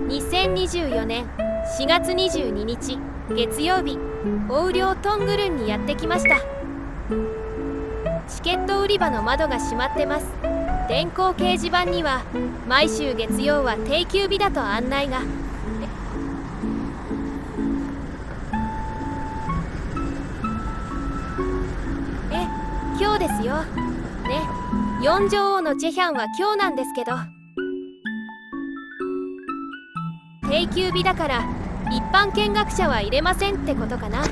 2024年4月22日月曜日、オウリョウトングルンにやってきました。チケット売り場の窓が閉まってます。電光掲示板には毎週月曜は定休日だと案内が。今日ですよね。四女王のチェヒャンは今日なんですけど、定休日だから一般見学者は入れませんってことかな。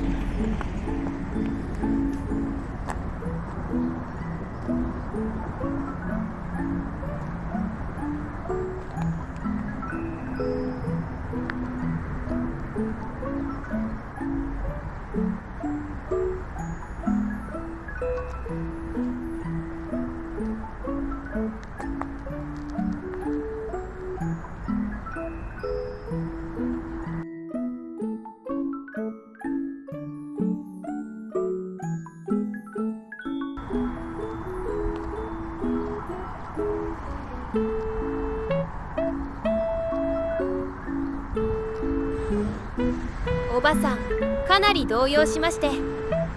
おばさんかなり動揺しまして、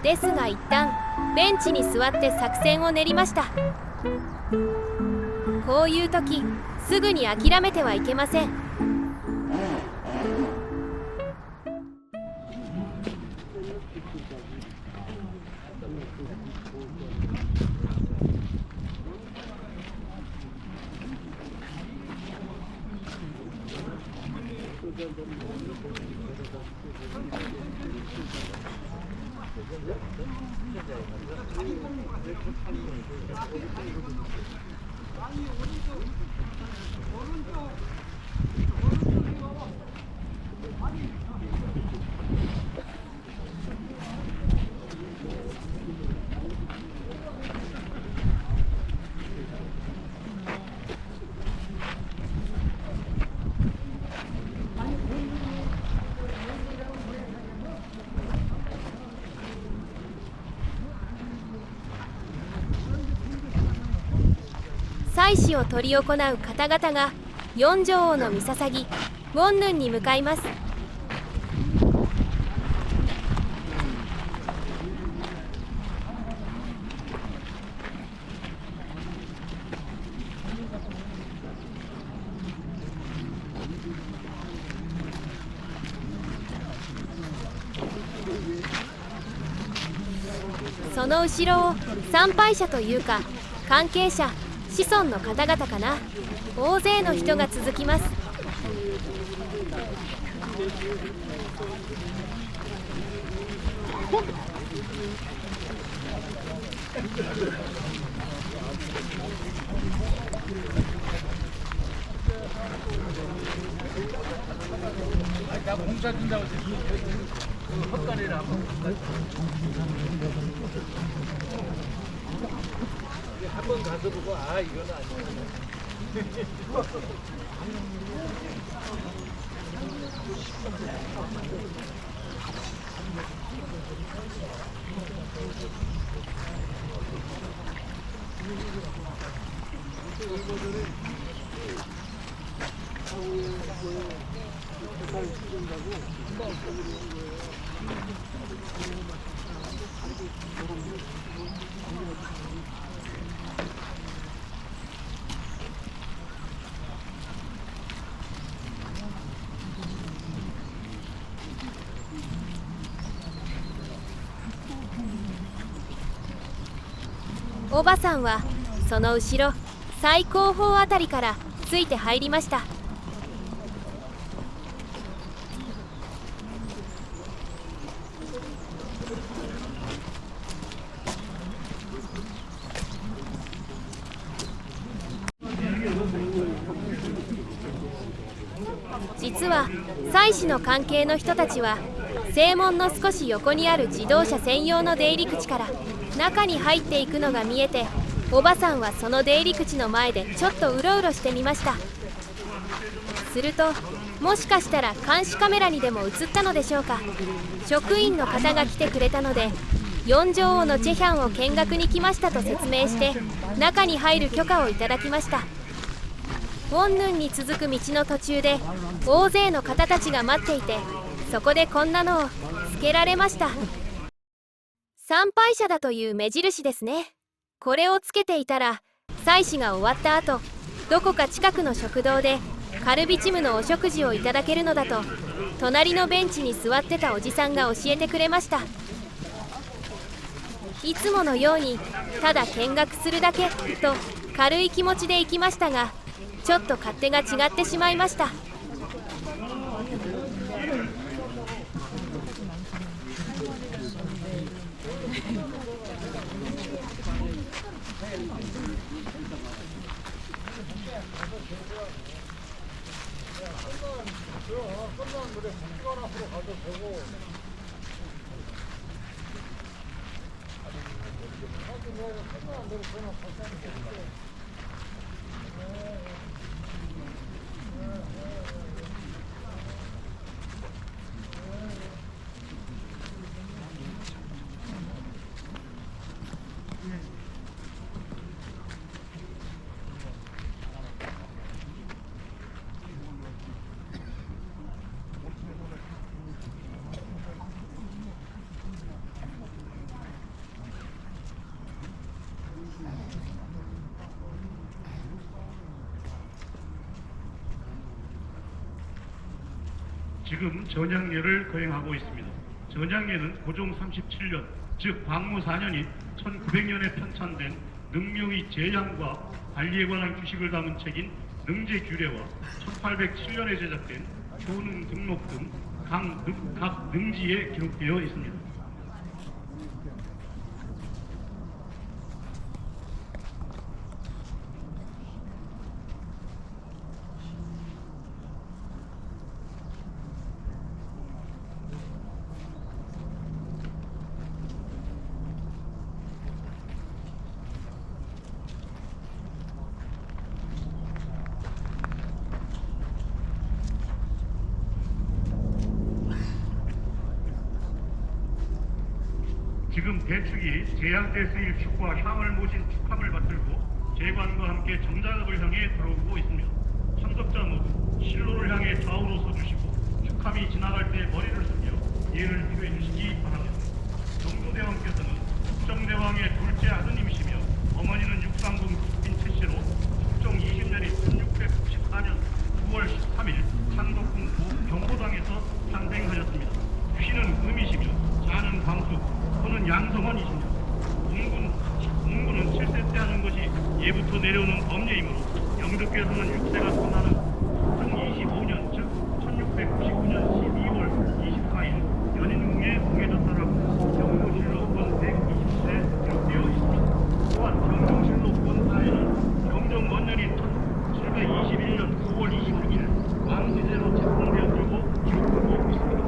ですが一旦ベンチに座って作戦を練りました。こういう時すぐに諦めてはいけません。祭祀を執り行う方々が四女王の御捧ウォンヌンに向かいます。その後ろを参拝者というか関係者、子孫の方々かな。大勢の人が続きます。한번 가서 보고 아 이건 아니야.おばさんはその後ろ最後方あたりからついて入りました。実は祭祀の関係の人たちは正門の少し横にある自動車専用の出入り口から中に入っていくのが見えて、おばさんはその出入り口の前でちょっとうろうろしてみました。するともしかしたら監視カメラにでも映ったのでしょうか。職員の方が来てくれたので、四女王のチェヒャンを見学に来ましたと説明して中に入る許可をいただきました。ウォンヌンに続く道の途中で大勢の方たちが待っていて、そこでこんなのをつけられました。参拝者だという目印ですね。これをつけていたら祭祀が終わった後、どこか近くの食堂でカルビチムのお食事をいただけるのだと、隣のベンチに座ってたおじさんが教えてくれました。いつものようにただ見学するだけと軽い気持ちで行きましたが、ちょっと勝手が違ってしまいました。지금 전향례를 거행하고 있습니다. 전향례는 고종 37년, 즉 광무 4년인 1900년에 편찬된 능명의 제향과 관리에 관한 규식을 담은 책인 능제규례와 1807년에 제작된 효능 등록 등 각 능지에 기록되어 있습니다. 지금 대축이 제향때 쓰일 축과 향을 모신 축함을 받들고 제관과 함께 정작업을 향해 들어오고 있습니다. 참석자 모두 실로를 향해 좌우로 서주시고 축함이 지나갈 때 머리를 숙여 예를 표해 주시기 바랍니다. 영조대왕께서는 국정대왕의 둘째 아드님이시며 어머니는 육상궁 국빈 최씨로 국정 20년인 1694년 9월 13일 창덕궁 경보당에서 탄생하셨습니다. 귀는 금이시며 자는 광수, 또는 양성원이십니다. 공군은 7세 때 하는 것이 예부터 내려오는 법례이므로 영조께서는 6세가 끝나는 국정 25년, 즉 1699년 12월 24일 연인궁에 봉해졌다라고 영조실록본 127에 기록되어 있습니다. 또한 영조실록본 4에는 영종 원년인 1721년 9월 26일 왕세제로 책봉되었다고 기록하고 있습니다.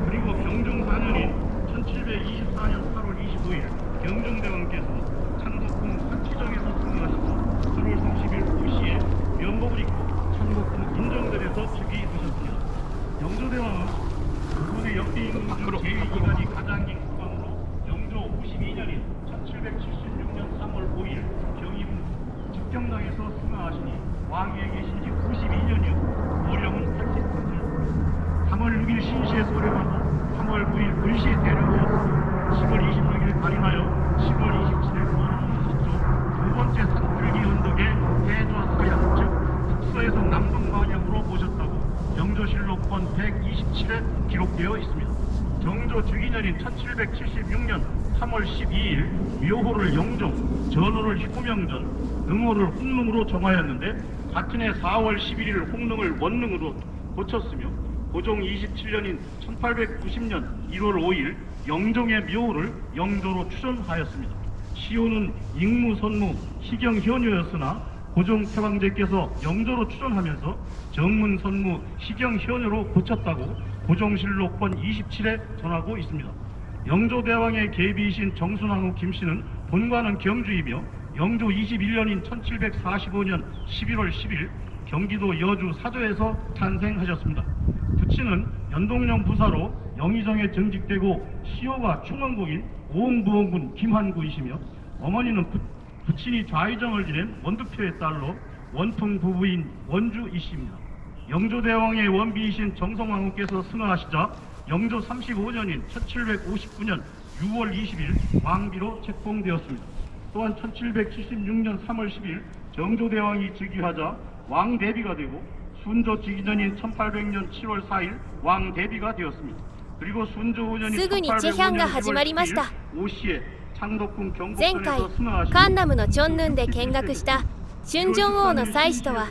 그리고 경종 4년인 1724년 8월 25일 경종대왕께서 창덕궁 사치정에서 승하시고 8월 30일 오시에 면복을 입고 창덕궁 인정들에서 즉위하셨습니다. 영조대왕은 국군의 역대 임금 중 재위기간이 가장 긴 국왕으로 영조 52년인 1776년 3월 5일 경희궁 즉경당에서 승하하시니 왕위에 계신 지 92년이요 고령은 80세. 3월 6일 신시에 소령하고 3월 9일 을시에 대령하였으며 10월 26일 발인하여 10월 27일 원하셨죠. 두 번째 산불기 언덕에 해좌 서양, 즉 북서에서 남동 방향으로 오셨다고 영조실록본 127에 기록되어 있습니다. 정조 주기년인 1776년 3월 12일 묘호를 영종, 전호를 후명전, 능호를 홍릉으로 정하였는데 같은 해 4월 11일 홍릉을 원릉으로 고쳤으며 고종 27년인 1890년 1월 5일 영종의 묘를 영조로 추전하였습니다. 시호는 익무선무 희경현효였으나 고종 태왕제께서 영조로 추전하면서 정문선무 희경현효로 고쳤다고 고종실록본 27에 전하고 있습니다. 영조대왕의 계비이신 정순왕후 김씨는 본관은 경주이며 영조 21년인 1745년 11월 10일 경기도 여주 사저에서 탄생하셨습니다. 부친은 연동령 부사로 영의정에 정직되고 시호가 충원국인 오흥부원군 김한구이시며 어머니는 부친이 좌의정을 지낸 원두표의 딸로 원통 부부인 원주 이씨입니다. 영조대왕의 원비이신 정성왕후께서 승하하시자 영조 35년인 1759년 6월 20일 왕비로 책봉되었습니다. 또한 1776년 3월 10일 정조대왕이 즉위하자 왕대비가 되고 순조 즉위년인 1800년 7월 4일 왕대비가 되었습니다. 그리고 순조 5년인 すぐにチェヒャンが始まりました。 오시에 창덕궁 前回 경복궁에서 승하하신 カンナムのチョンヌンで見学した春正王の妻子とは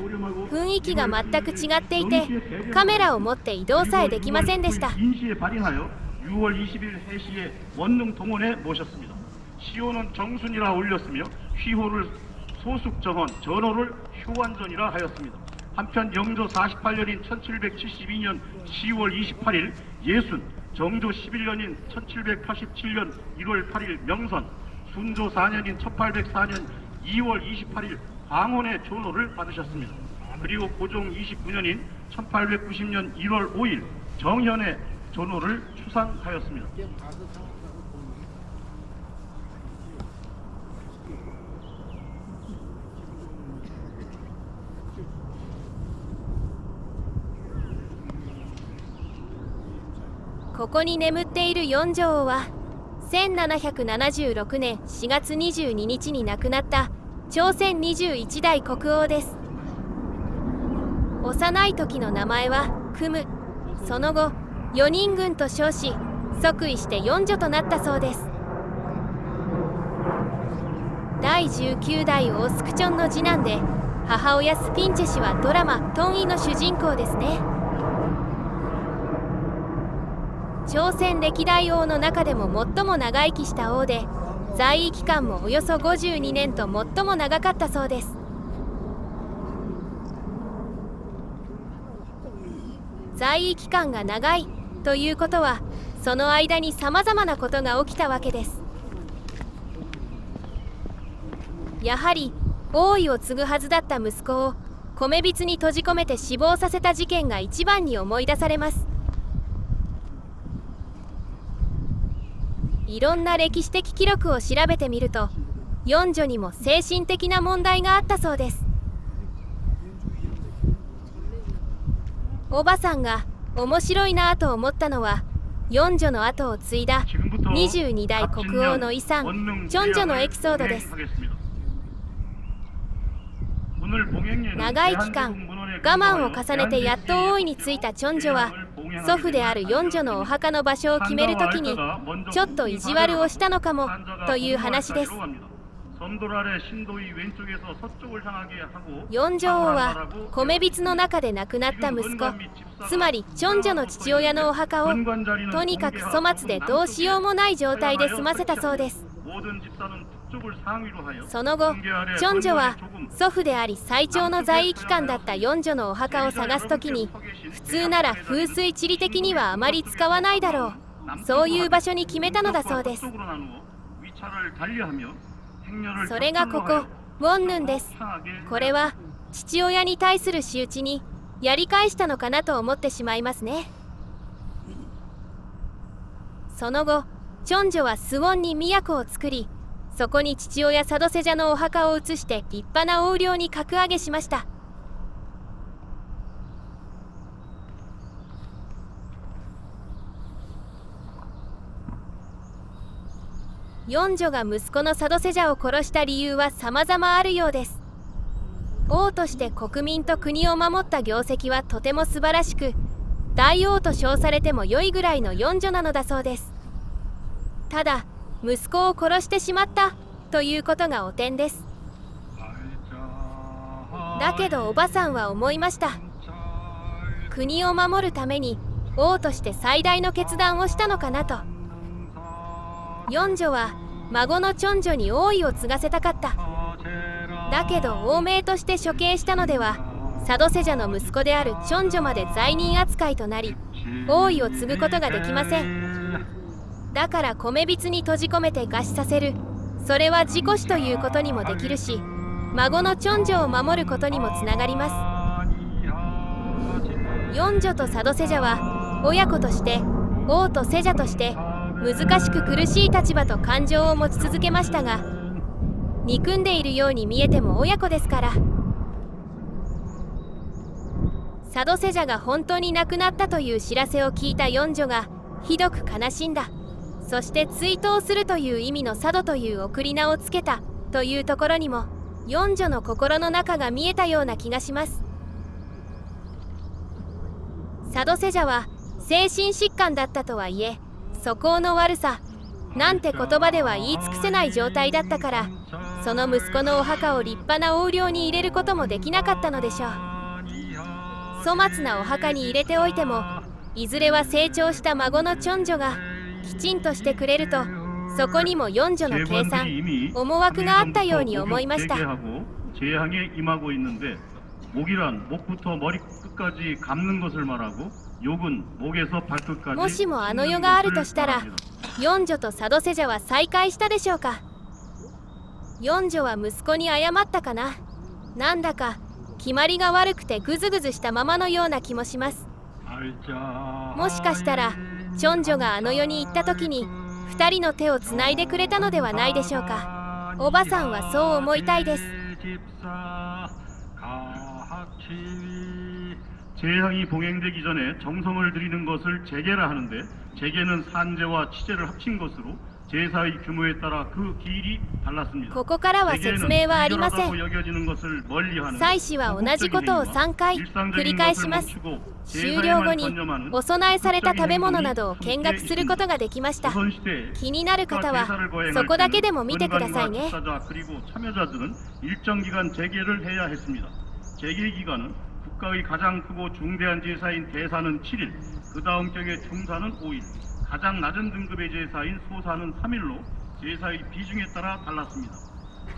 雰囲気が全く違っていて、カメラを持って移動さえできませんでした。 인시에 발인하여 6월 20일 해시에 원릉 동원에 모셨습니다. 시호는 정순이라 올렸으며 휘호를 소숙정헌, 전호를 효완전이라 하였습니다. 한편 영조 48년인 1772년 10월 28일 예순, 정조 11년인 1787년 1월 8일 명선, 순조 4년인 1804년 2월 28일 광원의 전호를 받으셨습니다. 그리고 고종 29년인 1890년 1월 5일 정현의 전호를 추상하였습니다. ここに眠っている四条王は1776年4月22日に亡くなった朝鮮21代国王です。幼い時の名前はクム、その後4人軍と称し即位して四女となったそうです。第19代王スクチョンの次男で、母親スピンチェ氏はドラマ「トンイ」の主人公ですね。朝鮮歴代王の中でも最も長生きした王で、在位期間もおよそ52年と最も長かったそうです。在位期間が長いということは、その間にさまざまなことが起きたわけです。やはり王位を継ぐはずだった息子を米びつに閉じ込めて死亡させた事件が一番に思い出されます。いろんな歴史的記録を調べてみると、四女にも精神的な問題があったそうです。おばさんが面白いなぁと思ったのは、四女の後を継いだ22代国王の遺産チョンジョのエピソードです。長い期間我慢を重ねてやっと王位に就いたチョンジョは、祖父である四女のお墓の場所を決めるときにちょっと意地悪をしたのかもという話です。四女王は米びつの中で亡くなった息子、つまりチョンジョの父親のお墓をとにかく粗末でどうしようもない状態で済ませたそうです。その後チョンジョは祖父であり最長の在位期間だった四女のお墓を探すときに、普通なら風水地理的にはあまり使わないだろう、そういう場所に決めたのだそうです。それがここウォンヌンです。これは父親に対する仕打ちにやり返したのかなと思ってしまいますね。その後チョンジョはスウォンに都を作り、そこに父親サドセジャのお墓を移して立派な王陵に格上げしました。四女が息子のサドセジャを殺した理由は様々あるようです。王として国民と国を守った業績はとても素晴らしく、大王と称されても良いぐらいの四女なのだそうです。ただ息子を殺してしまったということが汚点です。だけどおばさんは思いました。国を守るために王として最大の決断をしたのかなと。四女は孫のチョンジョに王位を継がせたかった。だけど王命として処刑したのでは、サドセジャの息子であるチョンジョまで罪人扱いとなり、王位を継ぐことができません。だから米びつに閉じ込めて餓死させる、それは事故死ということにもできるし、孫のチョンジョを守ることにもつながります。四女とサドセジャは親子として王とセジャとして難しく苦しい立場と感情を持ち続けましたが、憎んでいるように見えても親子ですから。佐渡瀬者が本当に亡くなったという知らせを聞いた四女がひどく悲しんだ。そして追悼するという意味の佐渡という送り名をつけたというところにも四女の心の中が見えたような気がします。佐渡瀬者は精神疾患だったとはいえ、素行の悪さなんて言葉では言い尽くせない状態だったから、その息子のお墓を立派な横領に入れることもできなかったのでしょう。粗末なお墓に入れておいても、いずれは成長した孫の長女がきちんとしてくれると、そこにも四女の計算思惑があったように思いました。 재향에 임하고 있는데 목이란 목부터 머리끝까지 감는 것을 말하고 욕은 목에서 발끝까지 もしもあの世があるとしたら、四女と佐渡瀬者は再会したでしょうか。四女は息子に謝ったかな。なんだか決まりが悪くてグズグズしたままのような気もします。もしかしたら長女があの世に行った時に2人の手をつないでくれたのではないでしょうか。おばさんはそう思いたいです。 재향이 봉행되기 전에 정성을 들이는 것을 재계라 하는데, 재계는 산재와 치제를 합친 것으로 제사의 규모에 따라 그 기일이 달랐습니다. ここからは説明はありません。 祭祀は同じことを3回繰り返します。終了後にお供えされた食べ物などを見学することができました。気になる方はそこだけでも見てくださいね。 그리고 참여자들은 일정 기간 재계를 해야 했습니다. 재계 기간은 국가의 가장 크고 중대한 제사인 대사는 7일, 그 다음 격의 중사는 5일, 가장 낮은 등급의 제사인 소사는 3일로 제사의 비중에 따라 달랐습니다.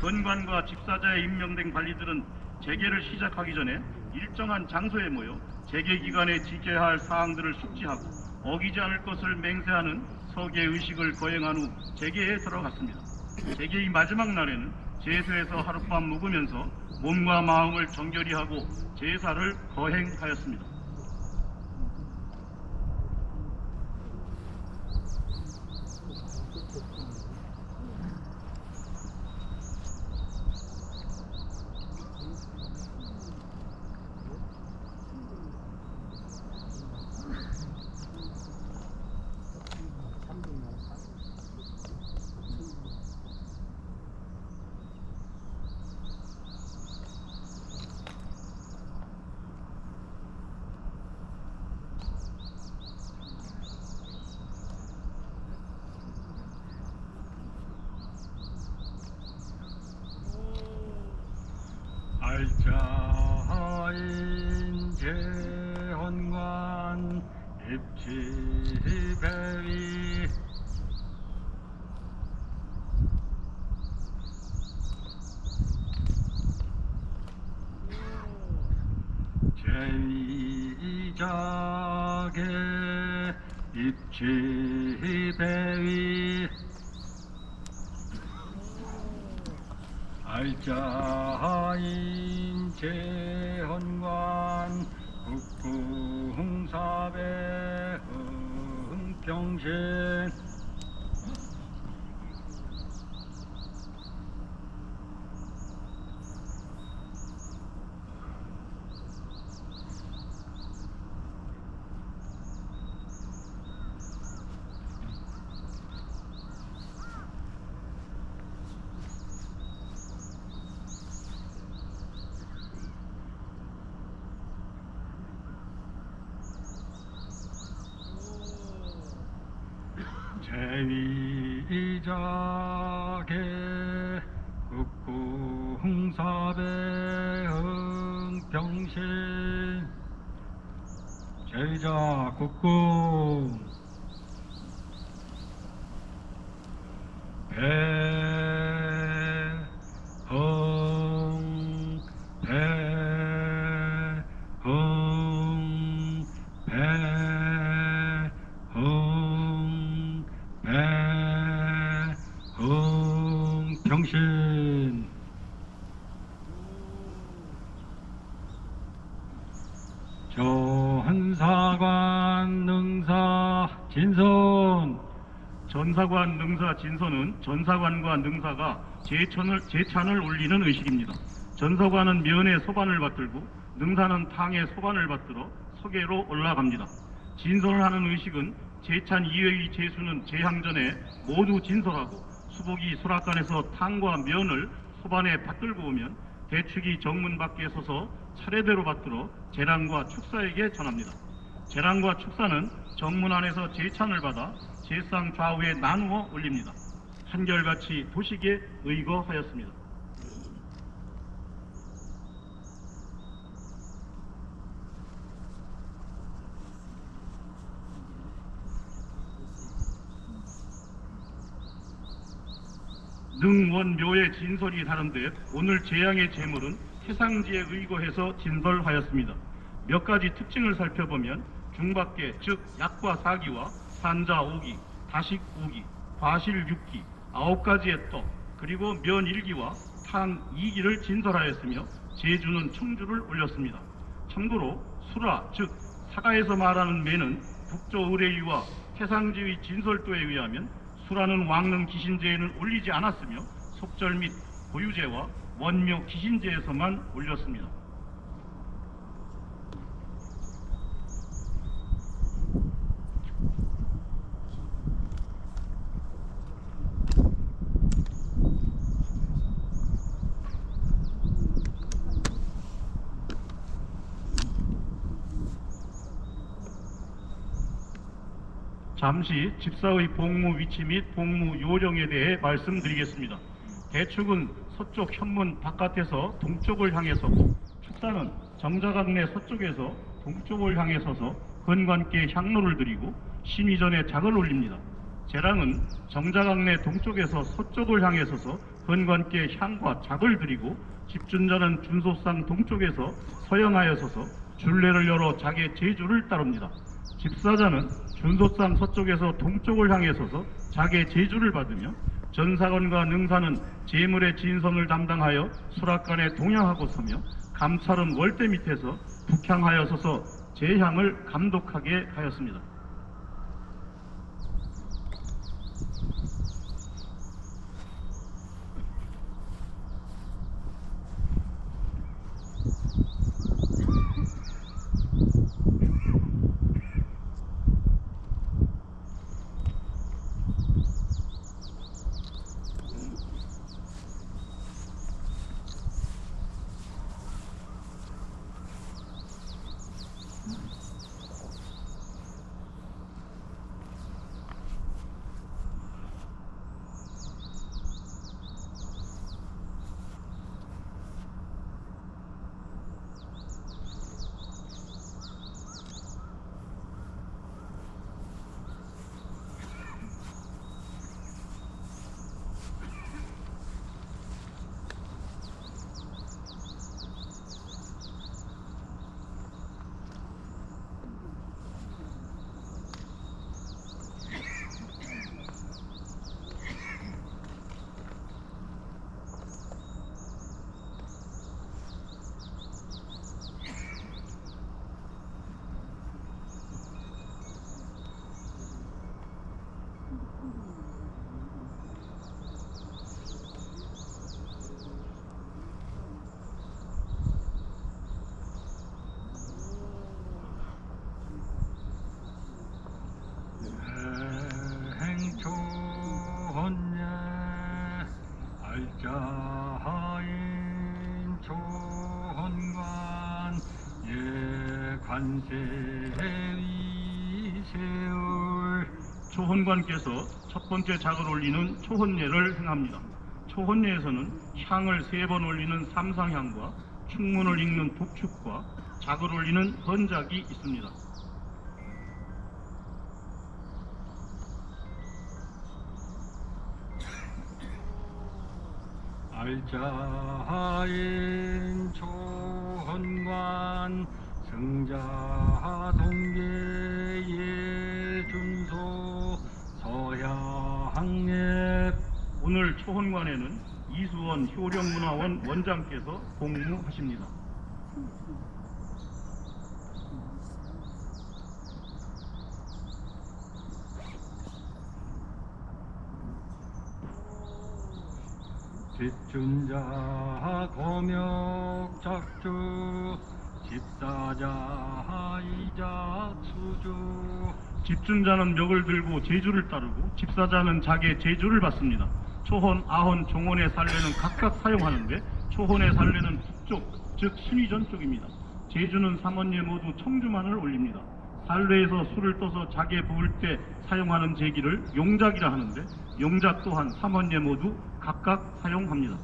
건관과 집사자에 임명된 관리들은 재계를 시작하기 전에 일정한 장소에 모여 재계 기간에 지켜야 할 사항들을 숙지하고 어기지 않을 것을 맹세하는 서계 의식을 거행한 후 재계에 들어갔습니다. 재계의 마지막 날에는 제수에서 하룻밤 묵으면서 몸과 마음을 정결히 하고 제사를 거행하였습니다. 알자인 재헌관 입지배위 제위자계 입지배위 알자인 재헌관 국궁사배 흥평신 제위자계 국궁사배 흥평신 제위자 국궁 병신 전사관 능사 진선 전사관 능사 진선은 전사관과 능사가 제찬을 올리는 의식입니다. 전사관은 면에 소반을 받들고 능사는 탕에 소반을 받들어 서계로 올라갑니다. 진솔을 하는 의식은 제찬 이외의 제수는 제향전에 모두 진솔하고 수복이 수락관에서 탕과 면을 소반에 받들고 오면 대축이 정문 밖에 서서 차례대로 받들어 제랑과 축사에게 전합니다. 제랑과 축사는 정문 안에서 제찬을 받아 제상 좌우에 나누어 올립니다. 한결같이 도식에 의거하였습니다. 능원묘의 진설이 다른데 오늘 제양의 제물은 태상지에 의거해서 진설하였습니다. 몇 가지 특징을 살펴보면 중밖에 즉 약과 사기와 산자 5기, 다식 5기, 과실 6기, 9가지의 떡, 그리고 면 1기와 탕 2기를 진설하였으며 제주는 청주를 올렸습니다. 참고로 수라 즉 사가에서 말하는 매는 북조 의뢰위와 태상지의 진설도에 의하면 수라는 왕릉 기신제에는 올리지 않았으며 속절 및 고유제와 원묘 기신제에서만 올렸습니다. 잠시 집사의 복무 위치 및 복무 요령에 대해 말씀드리겠습니다. 대축은 서쪽 현문 바깥에서 동쪽을 향해 서고 축사는 정자각내 서쪽에서 동쪽을 향해 서서 건관께 향로를 드리고 심의전에 작을 올립니다. 제랑은 정자각내 동쪽에서 서쪽을 향해 서서 건관께 향과 작을 드리고 집준자는 준소상 동쪽에서 서영하여 서서 줄례를 열어 작의 제주를 따릅니다. 집사자는 준소상 서쪽에서 동쪽을 향해 서서 작의 제주를 받으며 전사관과 능사는 제물의 진성을 담당하여 수락관에 동향하고 서며 감찰은 월대 밑에서 북향하여 서서 제향을 감독하게 하였습니다. 행초헌예 알자하인 초헌관 예관세위세울 초헌관께서 첫 번째 작을 올리는 초헌예를 행합니다. 초헌예에서는 향을 3번 올리는 삼상향과 충문을 읽는 독축과 작을 올리는 헌작이 있습니다. 알자하인 초헌관 승자동계 예준소 서향례. 오늘 초헌관에는 이수원 효령문화원 원장께서 공무하십니다. 집준자 고명작주 집사자이자 수주 집준자는 멱을 들고 제주를 따르고 집사자는 자기의 제주를 받습니다. 초혼, 아혼, 종혼의 살례는 각각 사용하는데 초혼의 살례는 북쪽, 즉 신의전 쪽입니다. 제주는 삼원예 모두 청주만을 올립니다. 살례에서 술을 떠서 자기에 부을 때 사용하는 제기를 용작이라 하는데 용작 또한 삼원예 모두 각각 사용합니다.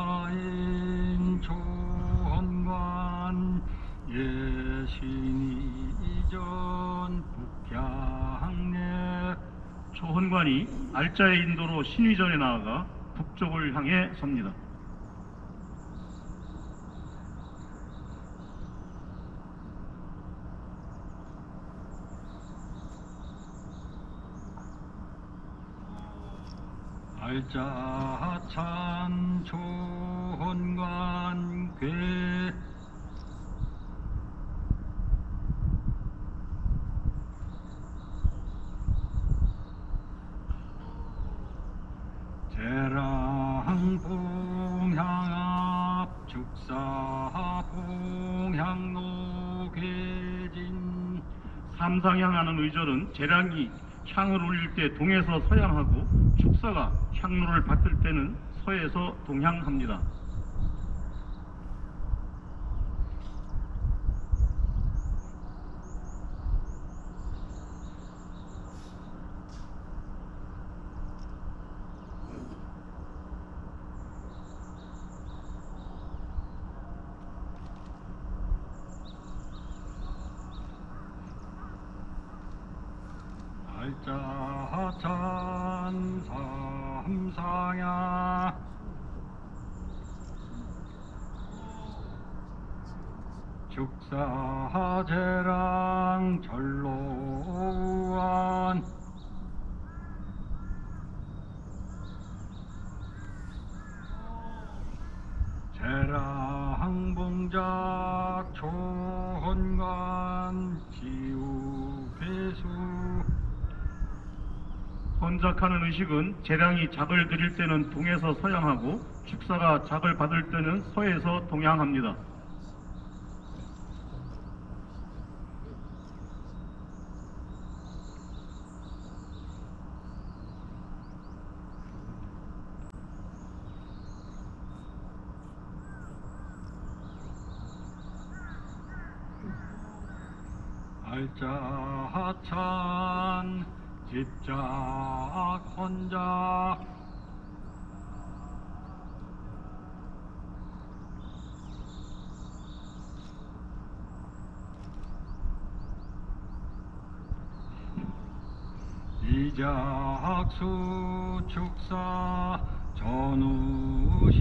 알자인 초헌관 예신이 이전 북향내 초헌관이 알자의 인도로 신의전에 나아가 북쪽을 향해 섭니다. 알자찬 초헌관 괴 제랑 봉향압 죽사 봉향로 괴진 삼상향하는 의절은 재량이 향을 올릴 때 동에서 서양하고 축사가 향로를 받을 때는 서에서 동향합니다. 알자찬 삼상야 죽사제랑 절로안 제랑봉작 초헌관 지우배수 헌작하는 의식은 재량이 작을 드릴 때는 동에서 서양하고 축사가 작을 받을 때는 서에서 동양합니다. 알자찬 집작 헌작 이작수 축사 전우신이전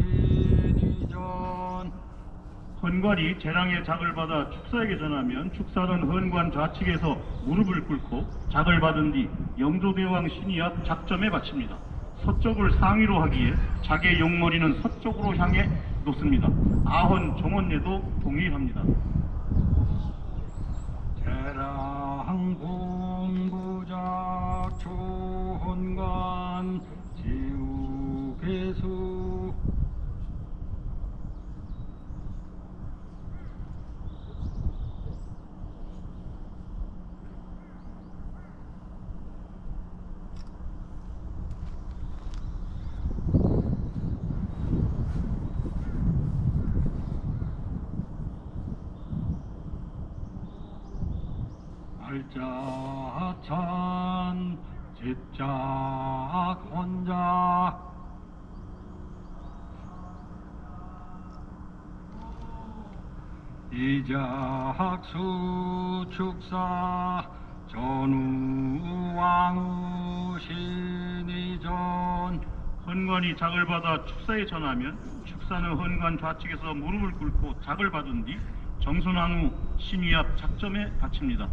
헌관이 재량의 작을 받아 축사에게 전하면 축사는 헌관 좌측에서 무릎을 꿇고 작을 받은 뒤 영조대왕 신이 앞 작점에 바칩니다. 서쪽을 상위로 하기에 작의 용머리는 서쪽으로 향해 놓습니다. 아헌, 종헌예도 동일합니다. 제랑봉부작 초헌관 지우배수 알자찬 집작 헌작 이작수 축사 전우왕후 신이전. 헌관이 작을 받아 축사에 전하면 축사는 헌관 좌측에서 무릎을 꿇고 작을 받은 뒤 정순왕후 신위 앞 작점에 바칩니다.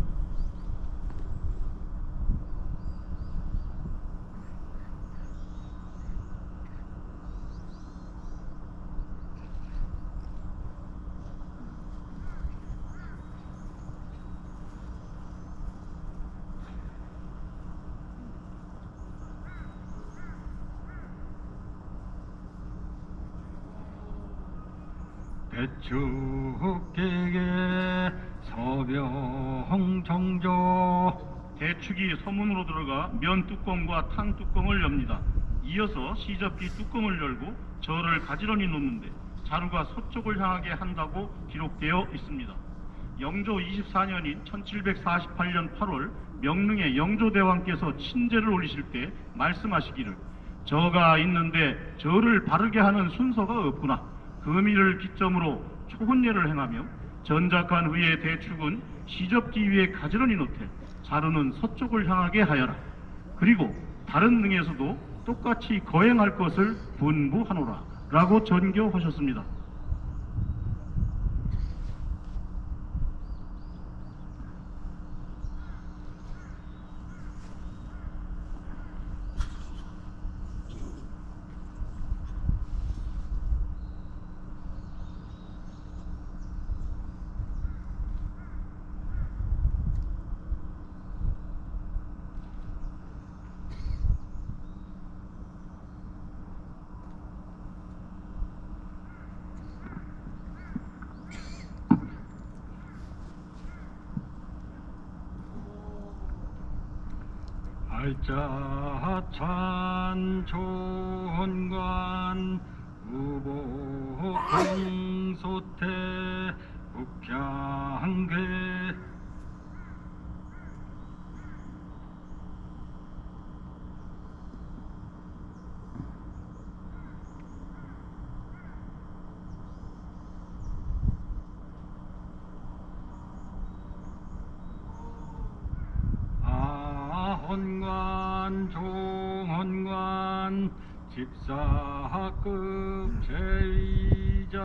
대축객의 서병 정조. 대축이 서문으로 들어가 면 뚜껑과 탕 뚜껑을 엽니다. 이어서 시접기 뚜껑을 열고 절을 가지런히 놓는데 자루가 서쪽을 향하게 한다고 기록되어 있습니다. 영조 24년인 1748년 8월 명릉의 영조대왕께서 친제를 올리실 때 말씀하시기를 저가 있는데 절을 바르게 하는 순서가 없구나. 금일을 기점으로 초혼례를 행하며 전작한 후에 대축은 시접기 위에 가지런히 놓되 자루는 서쪽을 향하게 하여라. 그리고 다른 능에서도 똑같이 거행할 것을 분부하노라 라고 전교하셨습니다. 알짜찬 조헌관 우보공소태 북향괴. 헌관 종헌관 집사급 제2자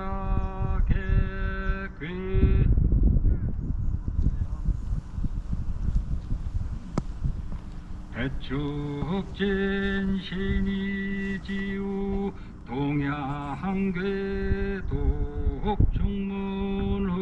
개괴. 대축진 신이지우 동양괴 독중문을.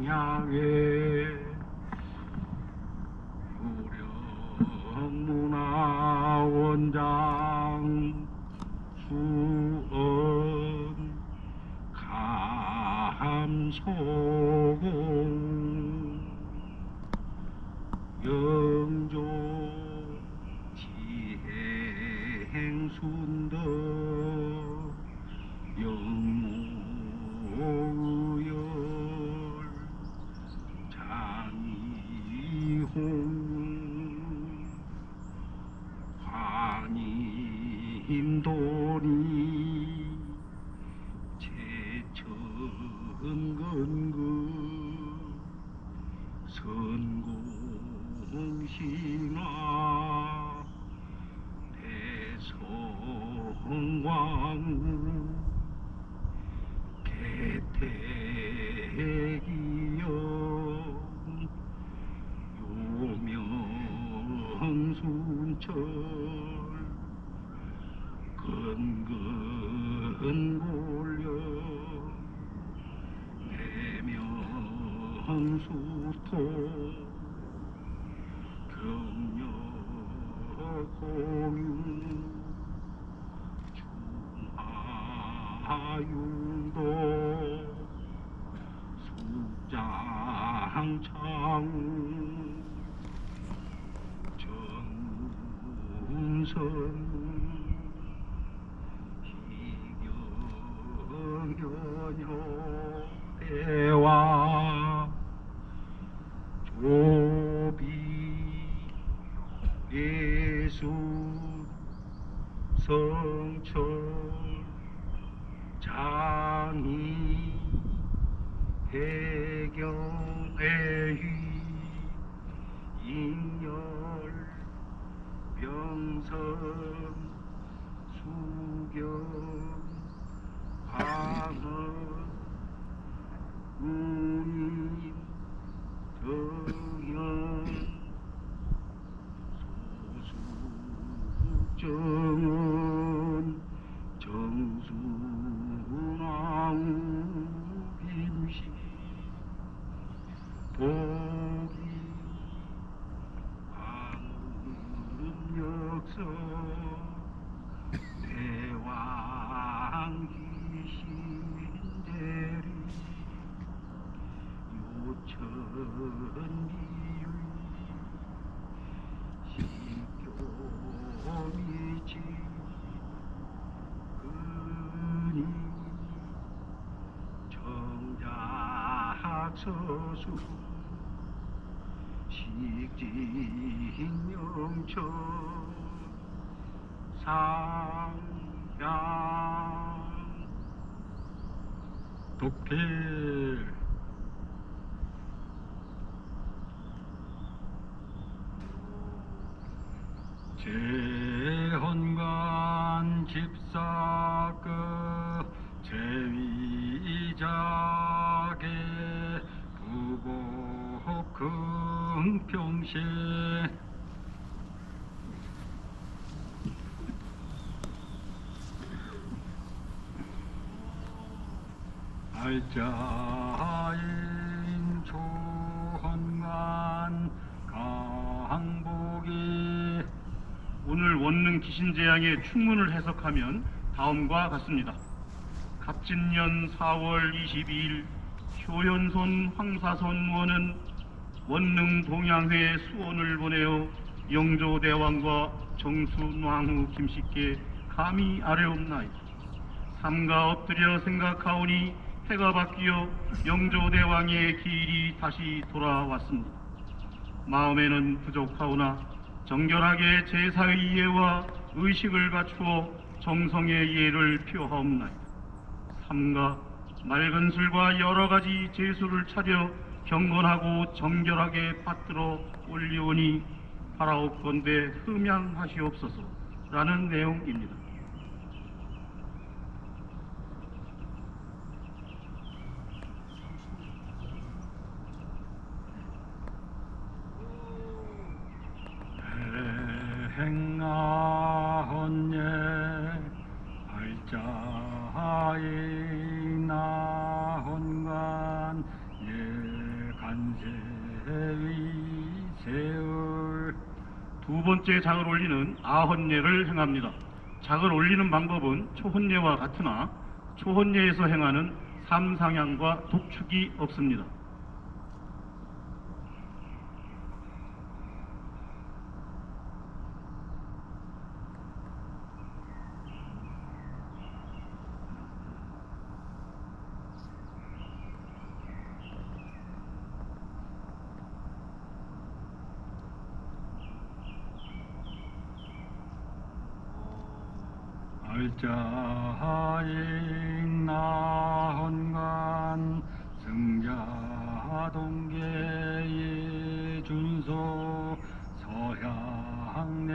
양의 무령문화원장 수언 감소공 영조 지행순덕 영무의열 장이홍 관임돈이 제천건급 선공신화 대성왕 개태기영 요명순철 천수토 경려공유 중하율도 숙장창 정선 희경연여 대와 조비 예수 성철 장이 해경애휘 인열 병선 수경 광은 운임 정연 소수정은 정순왕 김씨 복이 광음역서 대왕기신대리 요천미위 식교미지 근이 정작서수 식진영처 상양 독필 제헌관 집사그 제위자계 부복 금평시 알자인 조헌관 강복이 오늘 원능 기신제양의 충문을 해석하면 다음과 같습니다. 갑진년 4월 22일 효연손 황사손 원은 원능 동양회 수원을 보내어 영조대왕과 정순왕후 김씨께 감히 아뢰옵나이다. 삼가 엎드려 생각하오니 해가 바뀌어 영조대왕의 길이 다시 돌아왔습니다. 마음에는 부족하오나 정결하게 제사의 예와 의식을 갖추어 정성의 예를 표하옵나이다. 삼가 맑은 술과 여러 가지 제수를 차려 경건하고 정결하게 받들어 올리오니 바라옵건대 흠양하시옵소서 라는 내용입니다. 행하헌예 알자이 나헌관 예간세의 세을 두 번째 장을 올리는 아헌예를 행합니다. 장을 올리는 방법은 초헌예와 같으나 초헌예에서 행하는 삼상향과 독축이 없습니다. 알자인 나헌관 승자동계의 준소 서향내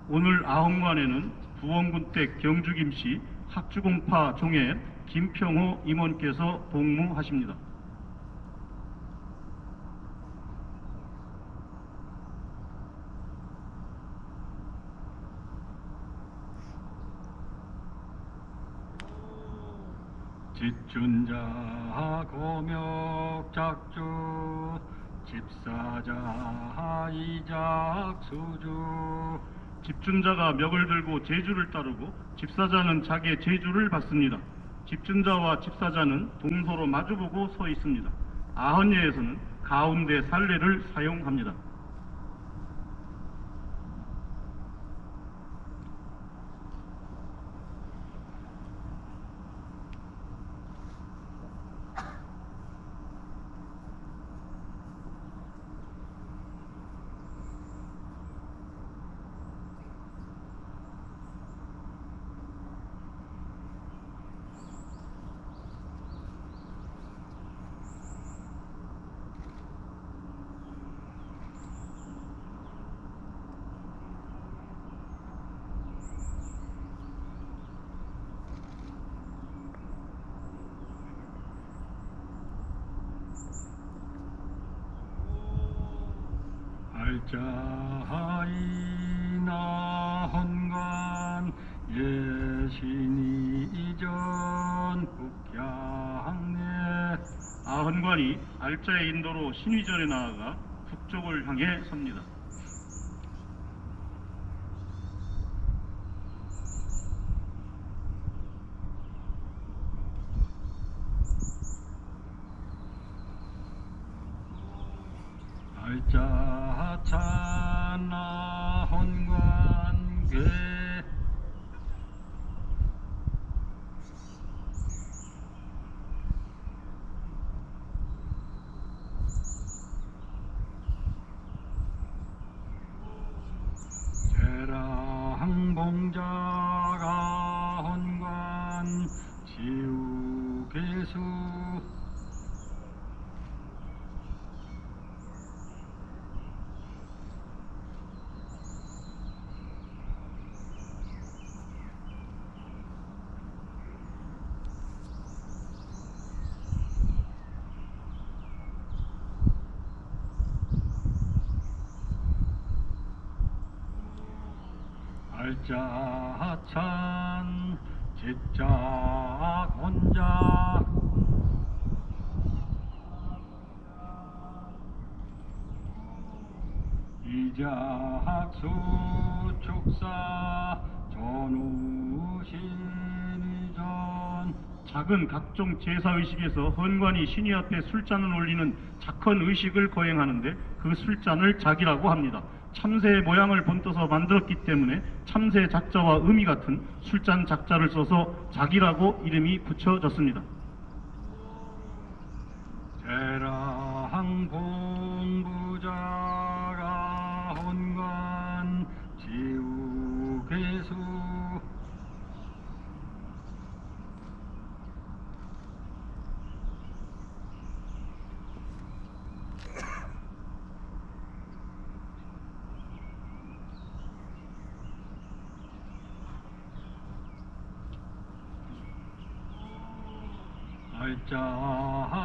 오늘 아헌관에는 부원군댁 경주김씨 합주공파 종회 김평호 임원께서 복무하십니다. 뒷준자 고명작주 집사자 이작수주. 집준자가 멱을 들고 제주를 따르고 집사자는 자기의 제주를 받습니다. 집준자와 집사자는 동서로 마주보고 서 있습니다. 아헌예에서는 가운데 살례를 사용합니다. 알자하이나 헌관 예신이 이전 북향내. 아헌관이 알자의 인도로 신위전에 나아가 북쪽을 향해 섭니다. 알자찬나 헌관괴. 제랑봉자가 헌관 지우개수. 알자찬 집자 혼자. 이작수 축사 전우신이전. 작은 각종 제사의식에서 헌관이 신이 앞에 술잔을 올리는 작헌 의식을 거행하는데 그 술잔을 작이라고 합니다. 참새의 모양을 본떠서 만들었기 때문에 참새 작자와 의미 같은 술잔 작자를 써서 작이라고 이름이 붙여졌습니다. 제랑봉부자가 헌관 지우개수.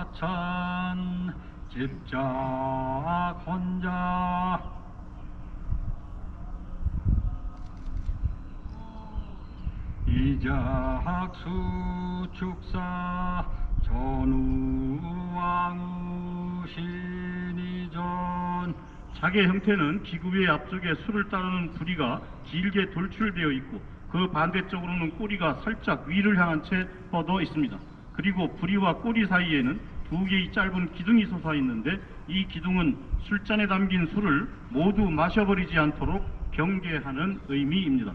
알자찬 집자 혼자. 이작수 축사 전우왕우신이전. 작의 형태는 기구 위의 앞쪽에 술을 따르는 부리가 길게 돌출되어 있고 그 반대쪽으로는 꼬리가 살짝 위를 향한 채 뻗어 있습니다. 그리고 부리와 꼬리 사이에는 두 개의 짧은 기둥이 솟아 있는데 이 기둥은 술잔에 담긴 술을 모두 마셔버리지 않도록 경계하는 의미입니다.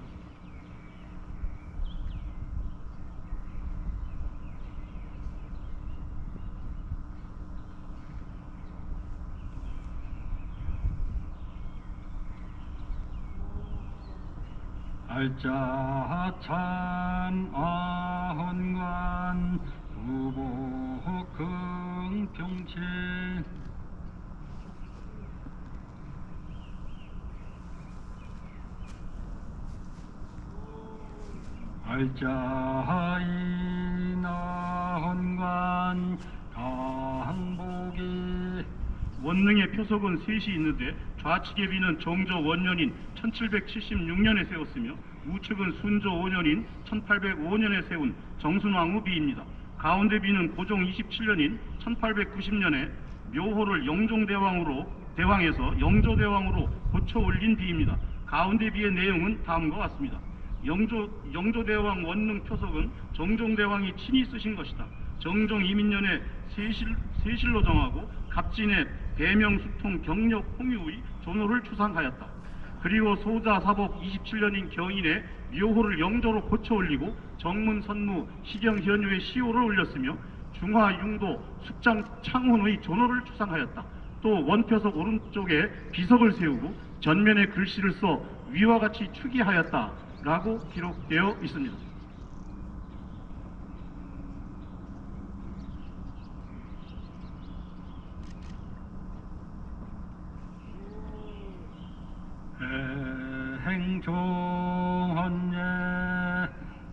알자찬 아헌관 부복흥평치. 알자하이나 헌관 강복이. 원릉의 표석은 셋이 있는데 좌측의 비는 정조 원년인 1776년에 세웠으며 우측은 순조 5년인 1805년에 세운 정순왕후 비입니다. 가운데 비는 고종 27년인 1890년에 묘호를 대왕에서 영조대왕으로 고쳐 올린 비입니다. 가운데 비의 내용은 다음과 같습니다. 영조대왕 원릉 표석은 정종대왕이 친히 쓰신 것이다. 정종 이민년에 세실로 정하고 갑진의 대명수통 경력 홍유의 존호를 추상하였다. 그리고 소자 사복 27년인 경인에 묘호를 영조로 고쳐 올리고 정문 선무 시경 현유의 시호를 올렸으며 중화 융도 숙장 창훈의 존호를 추상하였다. 또 원표석 오른쪽에 비석을 세우고 전면에 글씨를 써 위와 같이 추기하였다라고 기록되어 있습니다. 행종헌예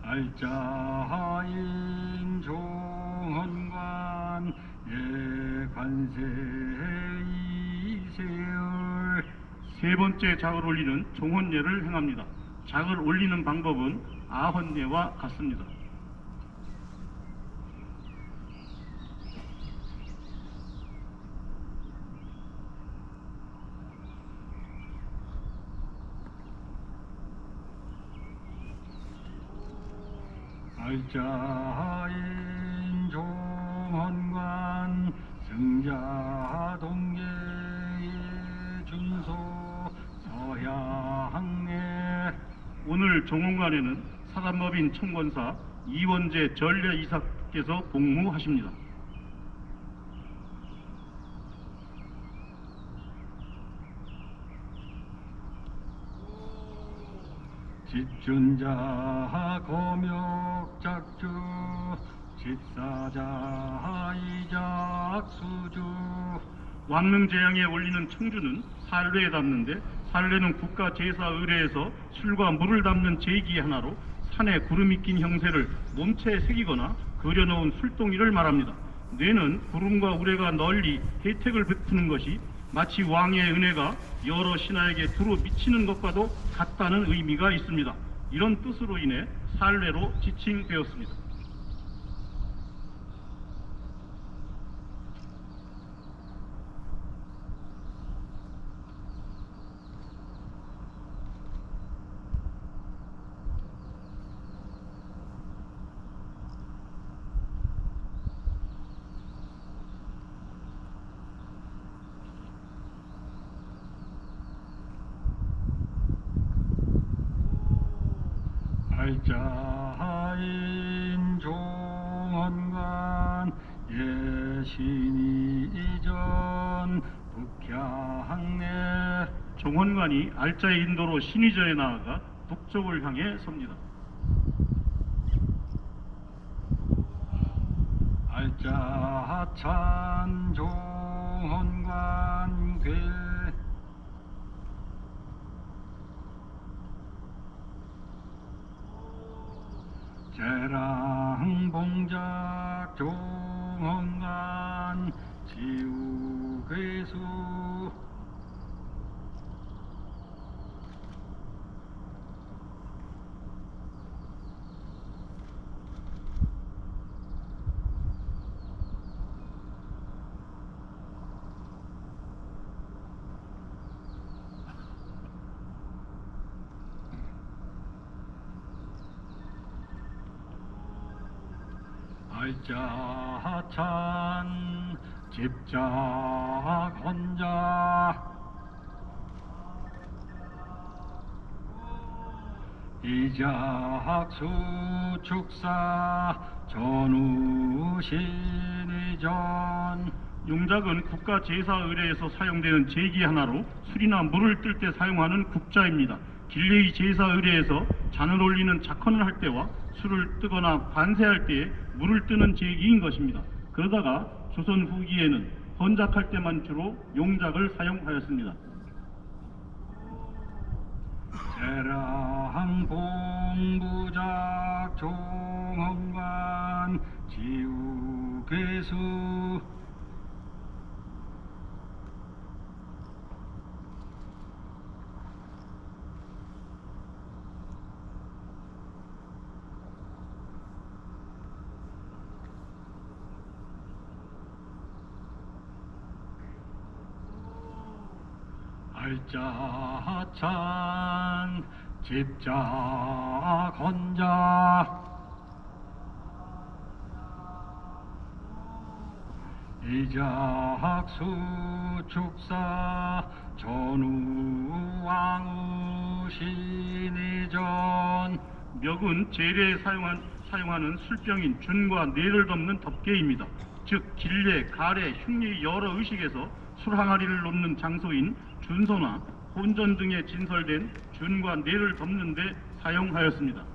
알자인 종헌관 예관세 이세열 세 번째 작을 올리는 종헌예를 행합니다. 작을 올리는 방법은 아헌예와 같습니다. 알자인 종헌관 승자동계 준소 서향내 오늘 종헌관에는 사단법인 청권사 이원재 전례이사께서 복무하십니다. 집준자 거묘작주 집사자 이작수주 왕릉제양에 올리는 청주는 살례에 담는데 살례는 국가제사의례에서 술과 물을 담는 제기 하나로 산에 구름이 낀 형세를 몸체에 새기거나 그려놓은 술동이를 말합니다. 뇌는 구름과 우레가 널리 혜택을 베푸는 것이 마치 왕의 은혜가 여러 신하에게 두루 미치는 것과도 같다는 의미가 있습니다. 이런 뜻으로 인해 살례로 지칭되었습니다. 알자인 종헌관 예신이 이전 북향내 종헌관이 알자의 인도로 신의전에 나아가 북쪽을 향해 섭니다. 알자찬 종헌관 괴 재랑봉작 종헌관 지우괴수 알자찬 집작 헌자 이작 수축사 전우신이전 용작은 국가제사의례에서 사용되는 제기 하나로 술이나 물을 뜰 때 사용하는 국자입니다. 길레이 제사의례에서 잔을 올리는 작헌을 할 때와 술을 뜨거나 반세할 때에 물을 뜨는 제기인 것입니다. 그러다가 조선 후기에는 헌작할 때만 주로 용작을 사용하였습니다. 재랑봉부작 종헌관 지우괴수 알짜찬 집자 건자 이작수 축사 전우왕우 신이전. 멱은 제례에 사용하는 술병인 준과 뇌를 덮는 덮개입니다. 즉 길례, 가례, 흉례 여러 의식에서 술 항아리를 놓는 장소인 준소나 혼전 등에 진설된 준과 뇌를 덮는 데 사용하였습니다.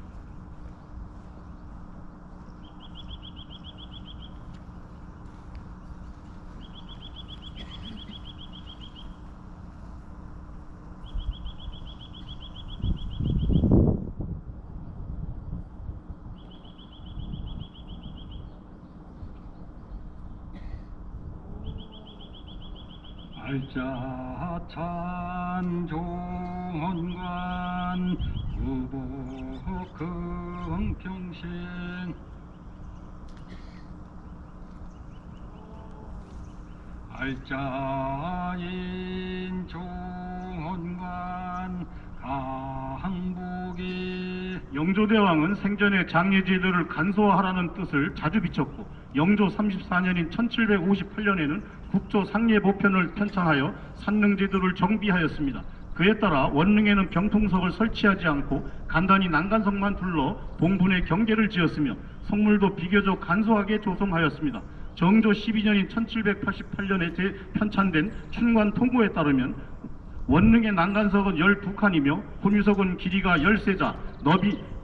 알짜찬 종원관 우복흥평신 알짜인 종원관 강복이. 영조대왕은 생전에 장례제도를 간소화하라는 뜻을 자주 비췄고 영조 34년인 1758년에는 국조 상례보편을 편찬하여 산능제도를 정비하였습니다. 그에 따라 원릉에는 병통석을 설치하지 않고 간단히 난간석만 둘러 봉분의 경계를 지었으며 성물도 비교적 간소하게 조성하였습니다. 정조 12년인 1788년에 재편찬된 춘관 통고에 따르면 원릉의 난간석은 12칸이며 혼유석은 길이가 13자,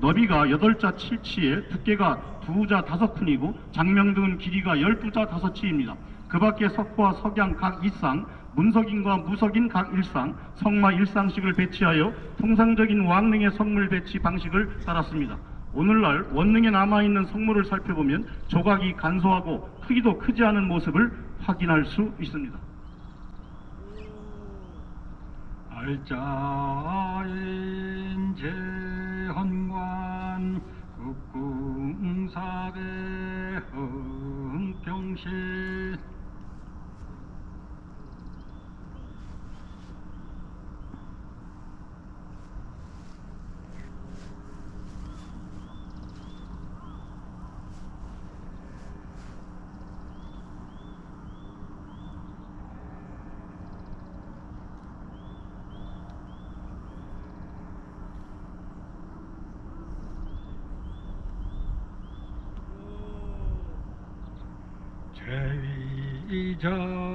너비가 8자 7치에 두께가 2자 5푼이고 장명등은 길이가 12자 5치입니다. 그 밖에 석과 석양 각 1상, 문석인과 무석인 각 1상, 성마 1상씩을 배치하여 통상적인 왕릉의 성물 배치 방식을 따랐습니다. 오늘날 원릉에 남아있는 성물을 살펴보면 조각이 간소하고 크기도 크지 않은 모습을 확인할 수 있습니다. 알짜인 제헌관 국궁사배 흥평신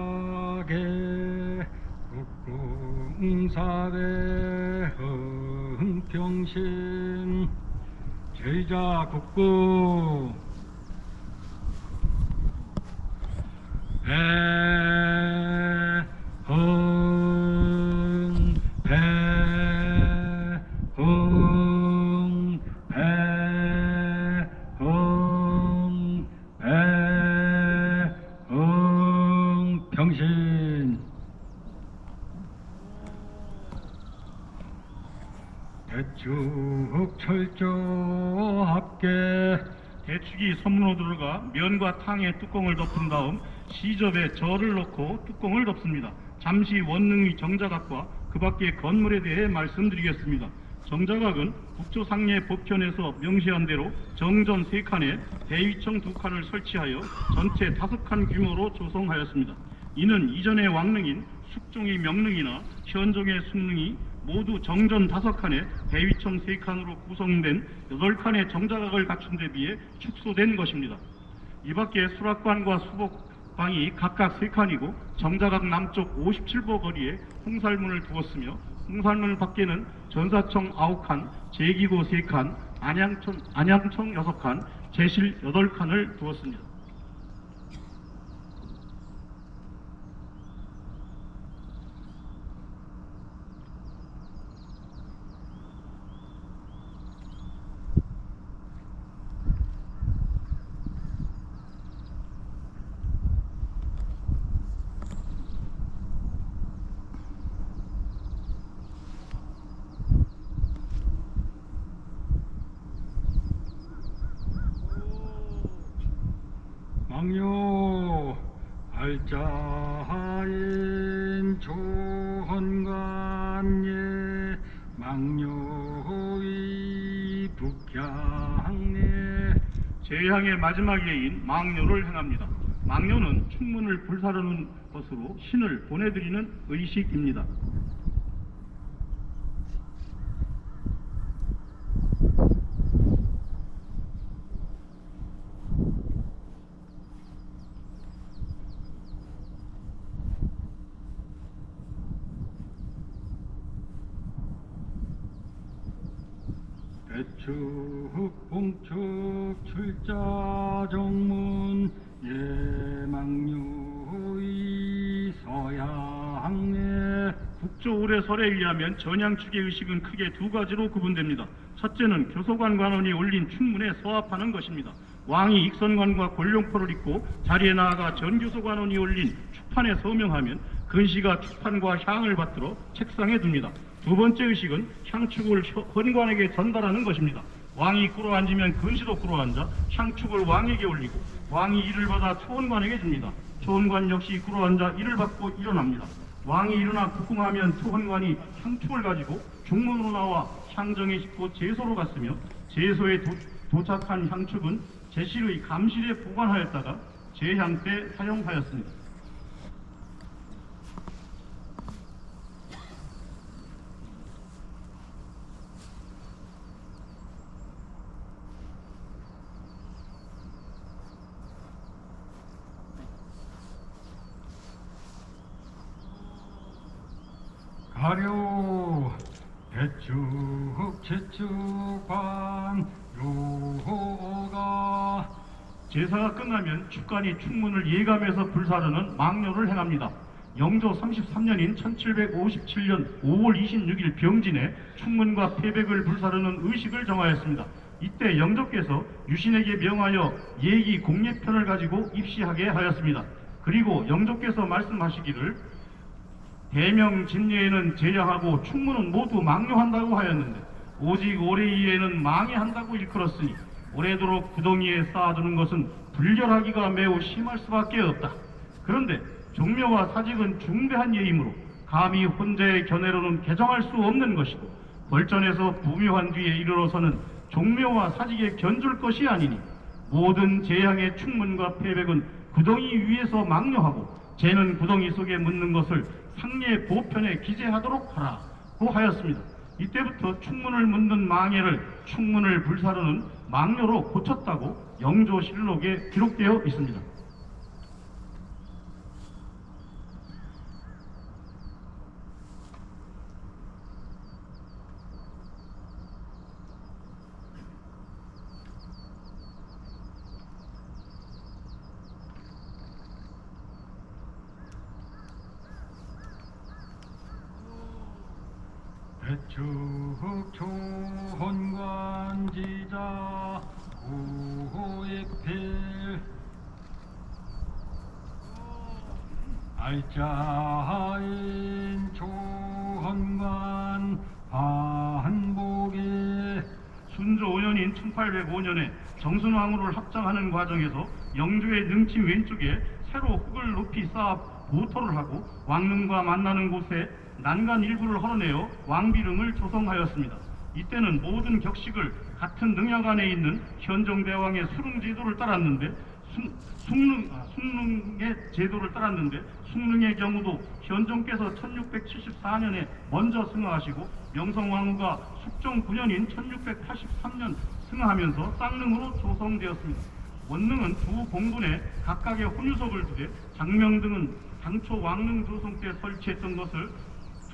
제위작의 국궁사배 흥평신 제위자 국궁 평신 대축 철저합계 대축이 선문으로 들어가 면과 탕에 뚜껑을 덮은 다음 시접에 절을 넣고 뚜껑을 덮습니다. 잠시 원릉의 정자각과 그 밖의 건물에 대해 말씀드리겠습니다. 정자각은 국조상례 보편에서 명시한 대로 정전 3칸에 대위청 2칸을 설치하여 전체 5칸 규모로 조성하였습니다. 이는 이전의 왕릉인 숙종의 명릉이나 현종의 숭릉이 모두 정전 5칸에 대위청 3칸으로 구성된 8칸의 정자각을 갖춘 데 비해 축소된 것입니다. 이 밖에 수락관과 수복방이 각각 3칸이고 정자각 남쪽 57보 거리에 홍살문을 두었으며 홍살문 밖에는 전사청 9칸, 제기고 3칸, 안양청 6칸, 제실 8칸을 두었습니다. 망요 알짜인 조헌관예 망녀의 북향내 제향의 마지막 예인 망료를 행합니다. 망료는 충문을 불사르는 것으로 신을 보내드리는 의식입니다. 배축 봉축 출자 정문 예망류의 서양내 국조 의례설에 의하면 전양축의 의식은 크게 두 가지로 구분됩니다. 첫째는 교소관 관원이 올린 충문에 서합하는 것입니다. 왕이 익선관과 권룡포를 입고 자리에 나아가 전교소 관원이 올린 축판에 서명하면 근시가 축판과 향을 받들어 책상에 둡니다. 두 번째 의식은 향축을 헌관에게 전달하는 것입니다. 왕이 꿇어앉으면 근시도 꿇어앉아 향축을 왕에게 올리고 왕이 이를 받아 초헌관에게 줍니다. 초헌관 역시 꿇어앉아 이를 받고 일어납니다. 왕이 일어나 국궁하면 초헌관이 향축을 가지고 중문으로 나와 향정에 싣고 제소로 갔으며 제소에 도착한 향축은 제실의 감실에 보관하였다가 제향 때 사용하였습니다. 가려 배축 제축관 요호가 제사가 끝나면 축관이 충문을 예감해서 불사르는 망료를 행합니다. 영조 33년인 1757년 5월 26일 병진에 충문과 패백을 불사르는 의식을 정하였습니다. 이때 영조께서 유신에게 명하여 예기 공예편을 가지고 입시하게 하였습니다. 그리고 영조께서 말씀하시기를 대명 진예에는 제양하고 충문은 모두 망료한다고 하였는데 오직 올해 이에는 망해한다고 일컬었으니 오래도록 구덩이에 쌓아두는 것은 불결하기가 매우 심할 수밖에 없다. 그런데 종묘와 사직은 중대한 예이므로 감히 혼자의 견해로는 개정할 수 없는 것이고 벌전에서 부묘한 뒤에 이르러서는 종묘와 사직에 견줄 것이 아니니 모든 재향의 충문과 패백은 구덩이 위에서 망료하고 재는 구덩이 속에 묻는 것을 상례 보편에 기재하도록 하라고 하였습니다. 이때부터 충문을 묻는 망예를 충문을 불사르는 망료로 고쳤다고 영조실록에 기록되어 있습니다. 배축 조헌관지자 우호의필 알짜인 조헌관 반복에 순조 5년인 1805년에 정순왕후를 합장하는 과정에서 영조의 능치 왼쪽에 새로 흙을 높이 쌓아 보토를 하고 왕릉과 만나는 곳에 난간 일부를 헐어내어 왕비릉을 조성하였습니다. 이때는 모든 격식을 같은 능약 안에 있는 현종대왕의 수릉 제도를 따랐는데 숭릉의 제도를 따랐는데 숭릉의 경우도 현종께서 1674년에 먼저 승하하시고 명성왕후가 숙종 9년인 1683년 승하하면서 쌍릉으로 조성되었습니다. 원릉은 두 공분에 각각의 혼유석을 두되 장명 등은 당초 왕릉 조성 때 설치했던 것을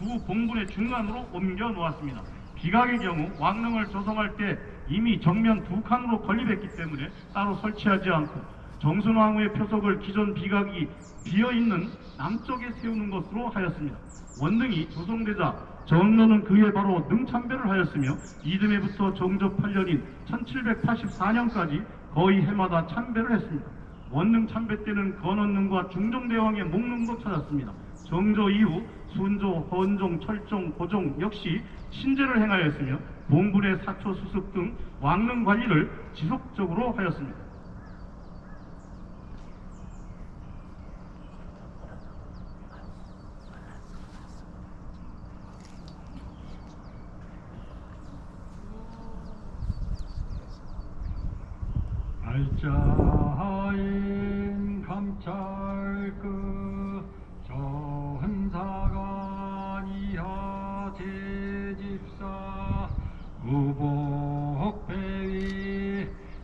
두 공분의 중간으로 옮겨 놓았습니다. 비각의 경우 왕릉을 조성할 때 이미 정면 두 칸으로 건립했기 때문에 따로 설치하지 않고 정순왕후의 표석을 기존 비각이 비어있는 남쪽에 세우는 것으로 하였습니다. 원릉이 조성되자 정로는 그에 바로 능참배를 하였으며 이듬해부터 정조 8년인 1784년까지 거의 해마다 참배를 했습니다. 원릉 참배 때는 건원릉과 중종대왕의 목릉도 찾았습니다. 정조 이후 순조, 헌종, 철종, 고종 역시 신제를 행하였으며 봉분의 사초 수습 등 왕릉 관리를 지속적으로 하였습니다. 십자인 감찰그 전사관 이하 제집사 우복배위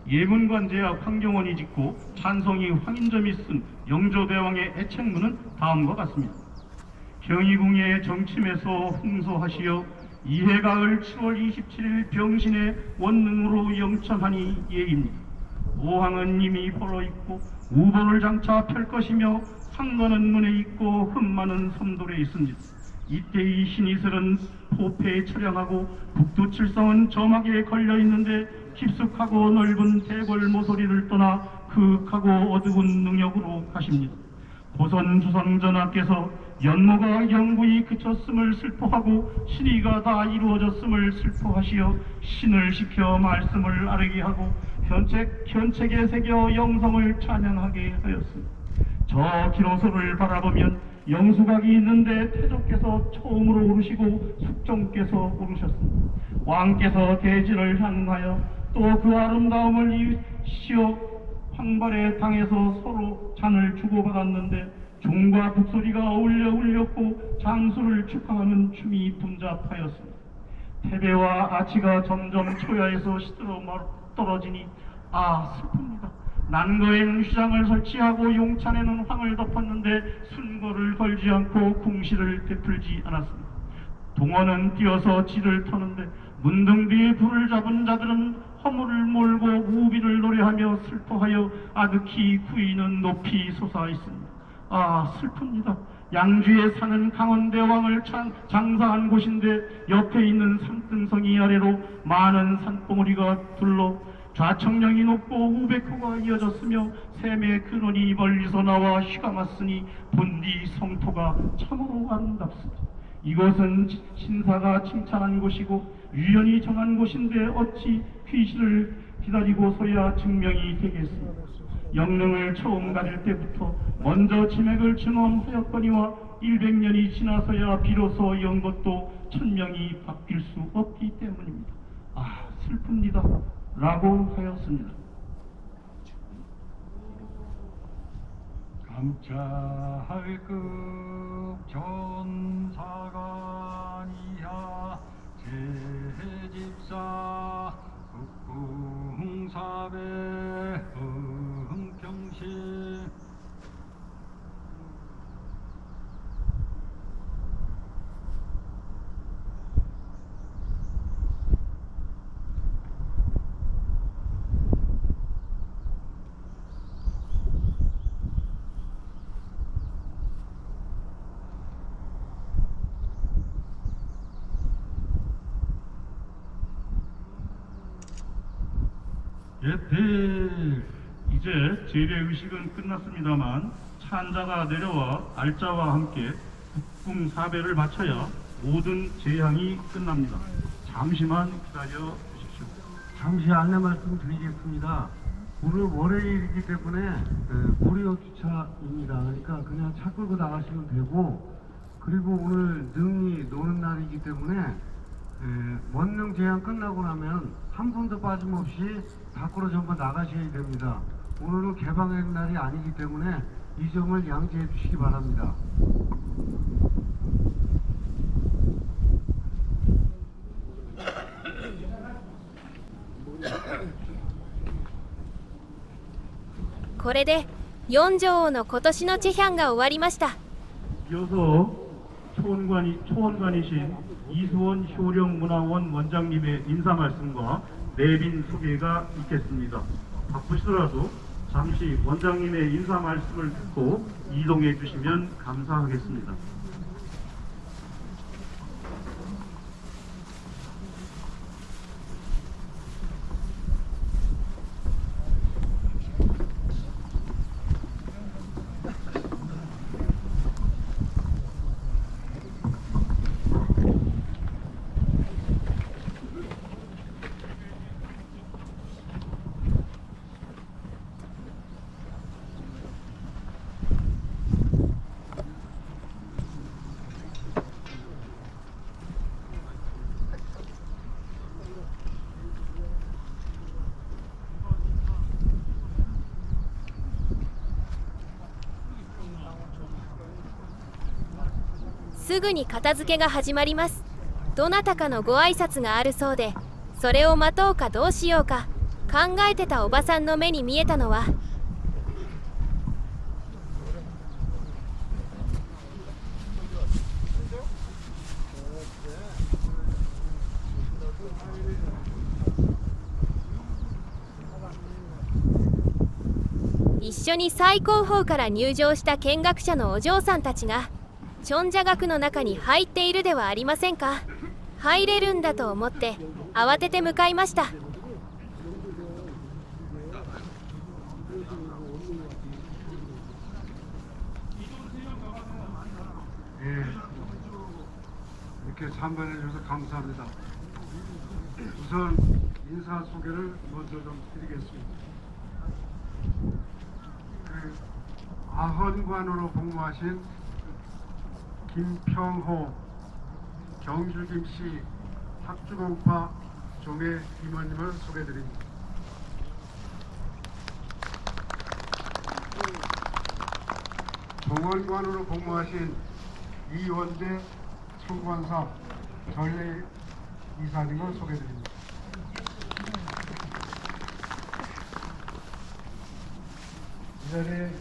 예문관 제약 황경원이 짓고 찬성이 황인점이 쓴 영조대왕의 애책문은 다음과 같습니다. 경희궁의 정침에서 흥소하시어 이해가을 7월 27일 병신의 원능으로 영천하니 예입니다. 오항은 이미 벌어 있고 우보를 장차 펼 것이며 상거는 눈에 있고 흠만은 섬돌에 있습니다. 이때의 신이슬은 포폐에 처량하고 북두칠성은 점막에 걸려 있는데 깊숙하고 넓은 대궐 모서리를 떠나 극하고 어두운 능력으로 가십니다. 고선 주상 전하께서 연모가 영구히 그쳤음을 슬퍼하고 신의가 다 이루어졌음을 슬퍼하시어 신을 시켜 말씀을 아뢰게 하고 현책에 새겨 영성을 찬양하게 하였습니다. 저 기로소를 바라보면 영수각이 있는데 태조께서 처음으로 오르시고 숙종께서 오르셨습니다. 왕께서 대지를 향하여 또 그 아름다움을 이시어 황발의 당에서 서로 잔을 주고받았는데 종과 북소리가 어울려 울렸고 장수를 축하하는 춤이 분잡하였습니다. 태배와 아치가 점점 초야에서 시들어 떨어지니 슬픕니다. 난거에는 휘장을 설치하고 용찬에는 황을 덮었는데 순거를 걸지 않고 궁시를 베풀지 않았습니다. 동원은 뛰어서 질을 터는데 문등 뒤에 불을 잡은 자들은 허물을 몰고 우비를 노래하며 슬퍼하여 아득히 구이는 높이 솟아있습니다. 슬픕니다. 양주에 사는 강원대왕을 장사한 곳인데 옆에 있는 산등성이 아래로 많은 산봉우리가 둘러 좌청령이 높고 우백호가 이어졌으며 샘의 근원이 멀리서 나와 휘감았으니 본디 성토가 참으로 아름답습니다. 이곳은 신사가 칭찬한 곳이고 유연이 정한 곳인데 어찌 귀신을 기다리고서야 증명이 되겠습니까? 영릉을 처음 가질 때부터 먼저 지맥을 증언하였거니와 100년이 지나서야 비로소 연것도 천명이 바뀔 수 없기 때문입니다. 슬픕니다. 라고 하였습니다. 감찰급 전사관 이하 제집사 국궁사배 흥평신 이제 제례 의식은 끝났습니다만 찬자가 내려와 알자와 함께 국궁 사배를 마쳐야 모든 제향이 끝납니다. 잠시만 기다려 주십시오. 잠시 안내 말씀 드리겠습니다. 오늘 월요일이기 때문에 무료 주차입니다. 그러니까 그냥 차 끌고 나가시면 되고, 그리고 오늘 능이 노는 날이기 때문에 원능 제한 끝나고 나면 한 분도 빠짐없이 밖으로 전부 나가셔야 됩니다. 오늘은 개방의 날이 아니기 때문에 이 점을 양지해 주시기 바랍니다.これで4女王の今年のチェヒャンが終わりました。 이어서 초원관이신 이수원 효령문화원 원장님의 인사 말씀과 내빈 소개가 있겠습니다. 바쁘시더라도 잠시 원장님의 인사 말씀을 듣고 이동해 주시면 감사하겠습니다. すぐに片付けが始まります。どなたかのご挨拶があるそうで、それを待とうかどうしようか考えてたおばさんの目に見えたのは、一緒に最高峰から入場した見学者のお嬢さんたちがチョンジャ学の中に入っているではありませんか。入れるんだと思って慌てて向かいました。예, 이렇게 참관해 주셔서 감사합니다. 우선 인사 소개를 먼저 좀 드리겠습니다. 아헌관으로 복무하신 김평호 경주김씨 합주공파 종회 임원님을 소개드립니다. 동원관으로 복무하신 이원대 총관사 전례 이사님을 소개드립니다. 이 자리에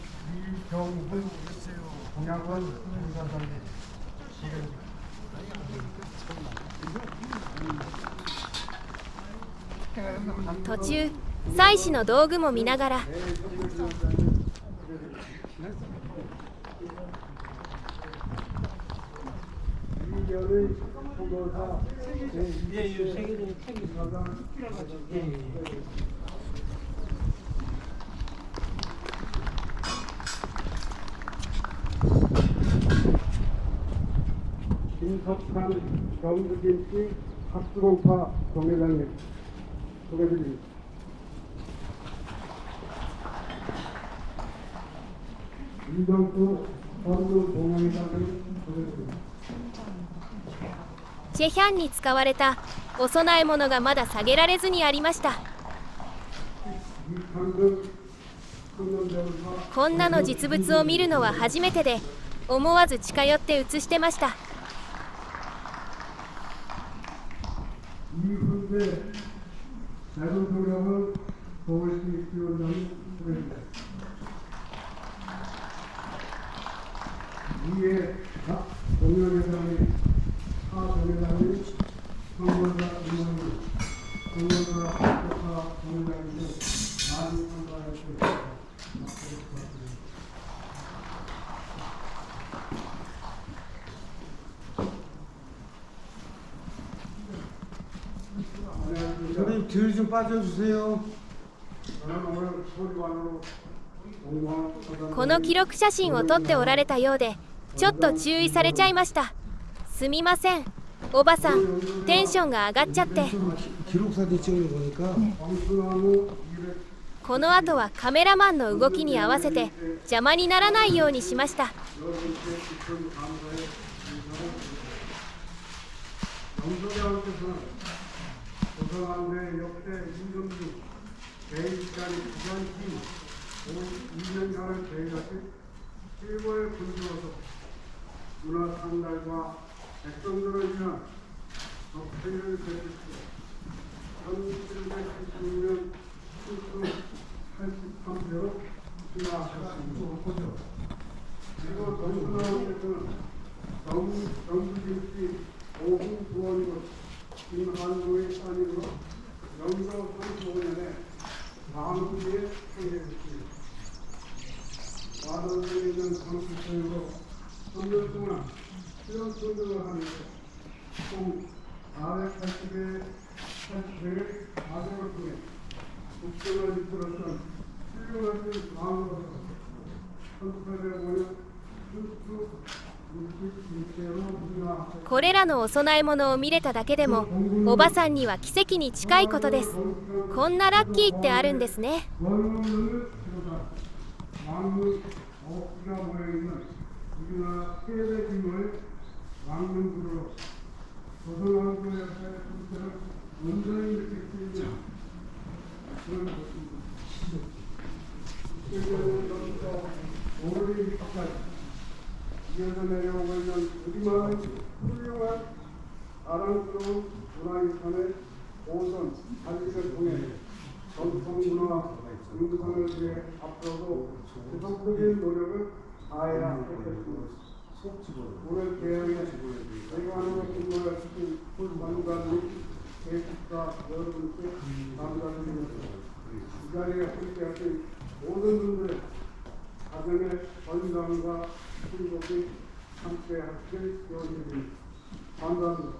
이경훈 동양원 이사장님 소개드립니다. 途中、祭祀の道具も見ながら、김석환 경주김씨 합주공파 동회장님 소개드립니다. 이정수 전주 동회장님 소개드립니다. チェヒャンに使われたお供え物がまだ下げられずにありました。こんなの実物を見るのは初めてで、思わず近寄って写してました。선생님 뒤로 좀 빠져주세요. この記録写真を撮っておられたようで、ちょっと注意されちゃいました。すみません、おばさん、テンションが上がっちゃって。 기록사진 찍는 거니까. この後はカメラマンの動きに合わせて邪魔にならないようにしました。 조선왕대 역대 임금주 대입기간이 기간 긴 2년간을 계획하신 최고의 군주로서 문화상달과 백성들을 위한 적폐를 제시시고 1776년 83세로 승하하셨습니다. 그리고 정순왕께서는 정주김씨 오후 부원으로 김한국의 산으로 영조 35년에 광주에 창제했습니다. 와동에 있는 광주소유로 3년 동안 실험 선정을 하면서 총 480회의 과정을 통해 국정을 이끌었던 훌륭하신 광으로서 1805년 순수これらのお供え物を見れただけでもおばさんには奇跡に近いことです。こんなラッキーってあるんですね。 위에서 내려오고 있는 우리만의 훌륭한 아름다운 문화유산의 보존, 관리를 통해 전통문화 증산을 위해 앞으로도 지속적인 노력을 다해야 하겠습니다. 오늘 대회에 대관으로 근무를 시킨 관관님, 대식가 여러분께 감사드립니다. 이 자리에 함께하신 모든 분들의 가정의 건강과 행복이 함께하길 기원드립니다. 감사합니다.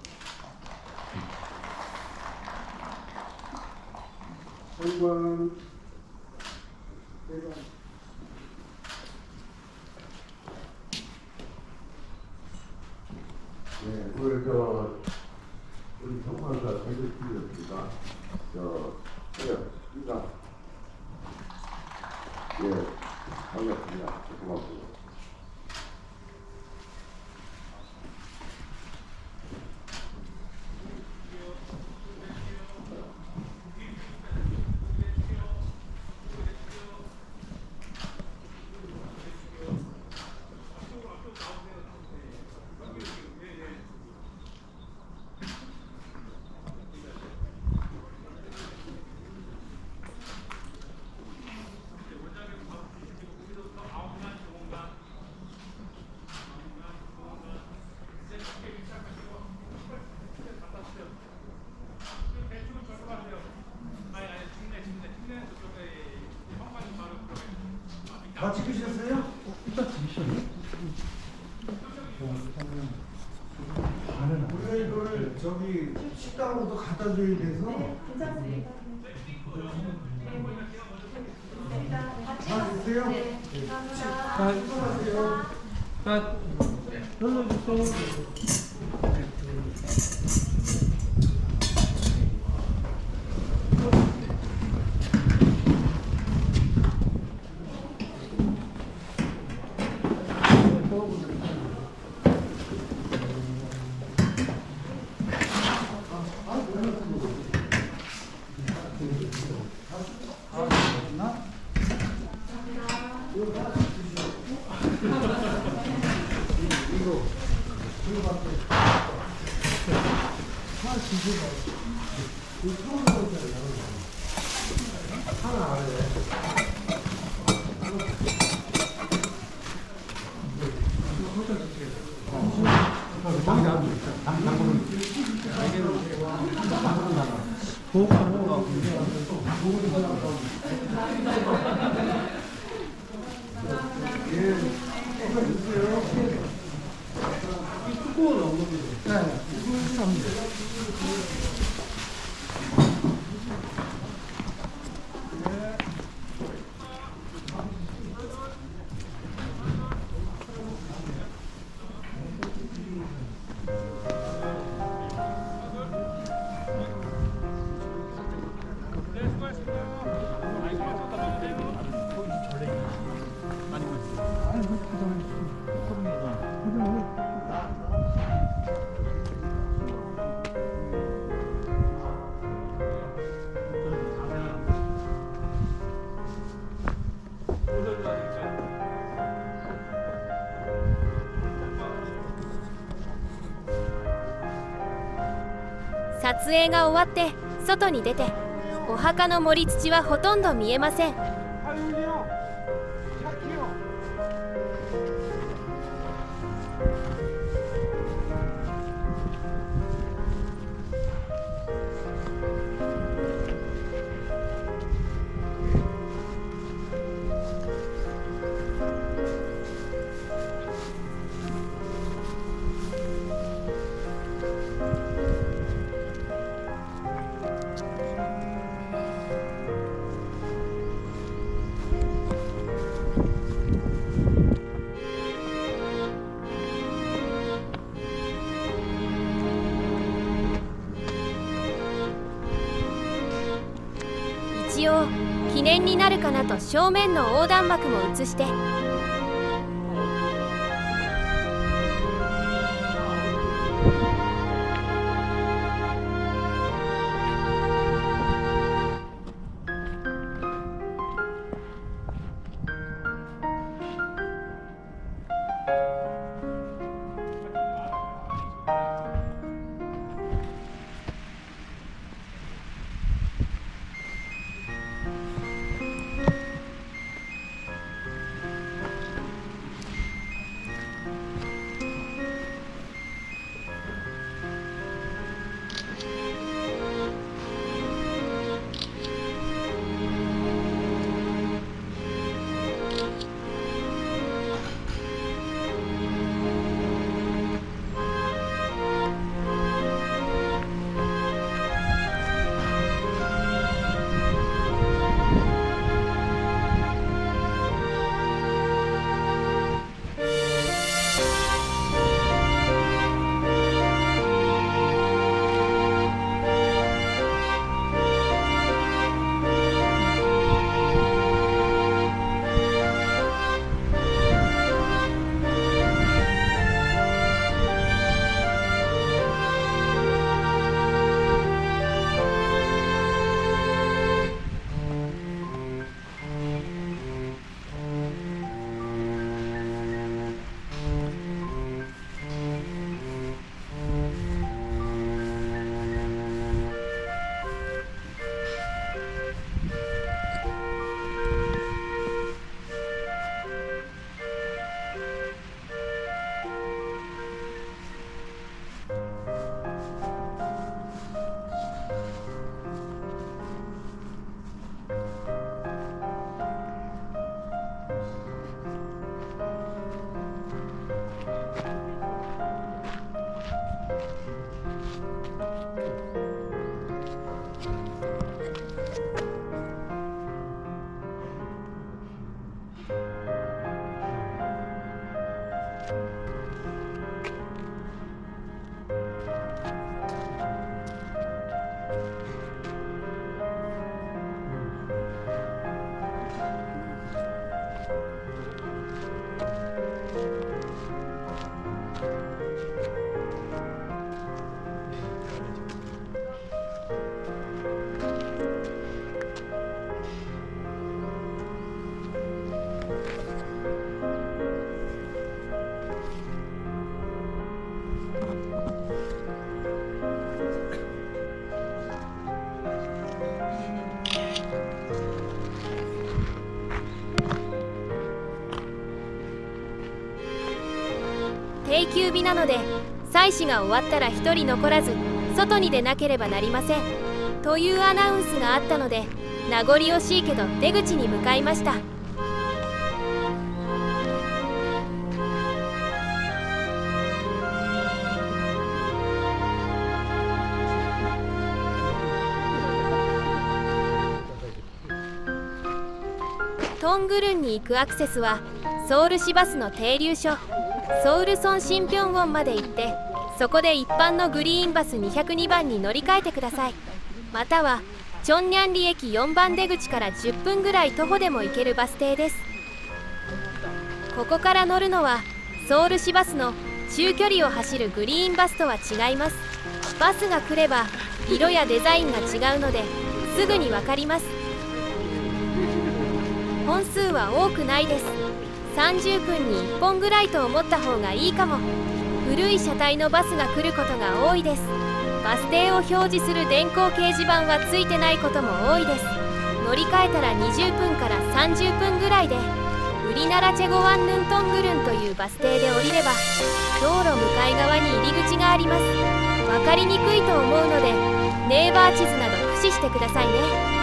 건강 대관 네, 오늘 우리 정말가 대표팀이었습니다. 인사. 예, 반갑습니다. 고맙습니다. 다 찍으셨어요? 우리가 이거를 저기 식당으로도 갖다 줘야 돼서. 다 됐어요? 네. 수고하세요.撮影が終わって外に出て、お墓の盛り土はほとんど見えません。一応記念になるかなと正面の横断幕も映して、定休日なので祭祀が終わったら一人残らず外に出なければなりませんというアナウンスがあったので、名残惜しいけど出口に向かいました。トングルンに行くアクセスはソウル市バスの停留所ソウルソンシンピョンウォンまで行って、そこで一般のグリーンバス202番に乗り換えてください。またはチョンニャンリ駅4番出口から10分ぐらい徒歩でも行けるバス停です。ここから乗るのはソウル市バスの中距離を走るグリーンバスとは違います。バスが来れば色やデザインが違うのですぐに分かります。本数は多くないです。30分に1本ぐらいと思った方がいいかも。古い車体のバスが来ることが多いです。バス停を表示する電光掲示板はついてないことも多いです。乗り換えたら20分から30分ぐらいでウリナラチェゴワンヌントングルンというバス停で降りれば道路向かい側に入り口があります。分かりにくいと思うのでネイバー地図など駆使してくださいね。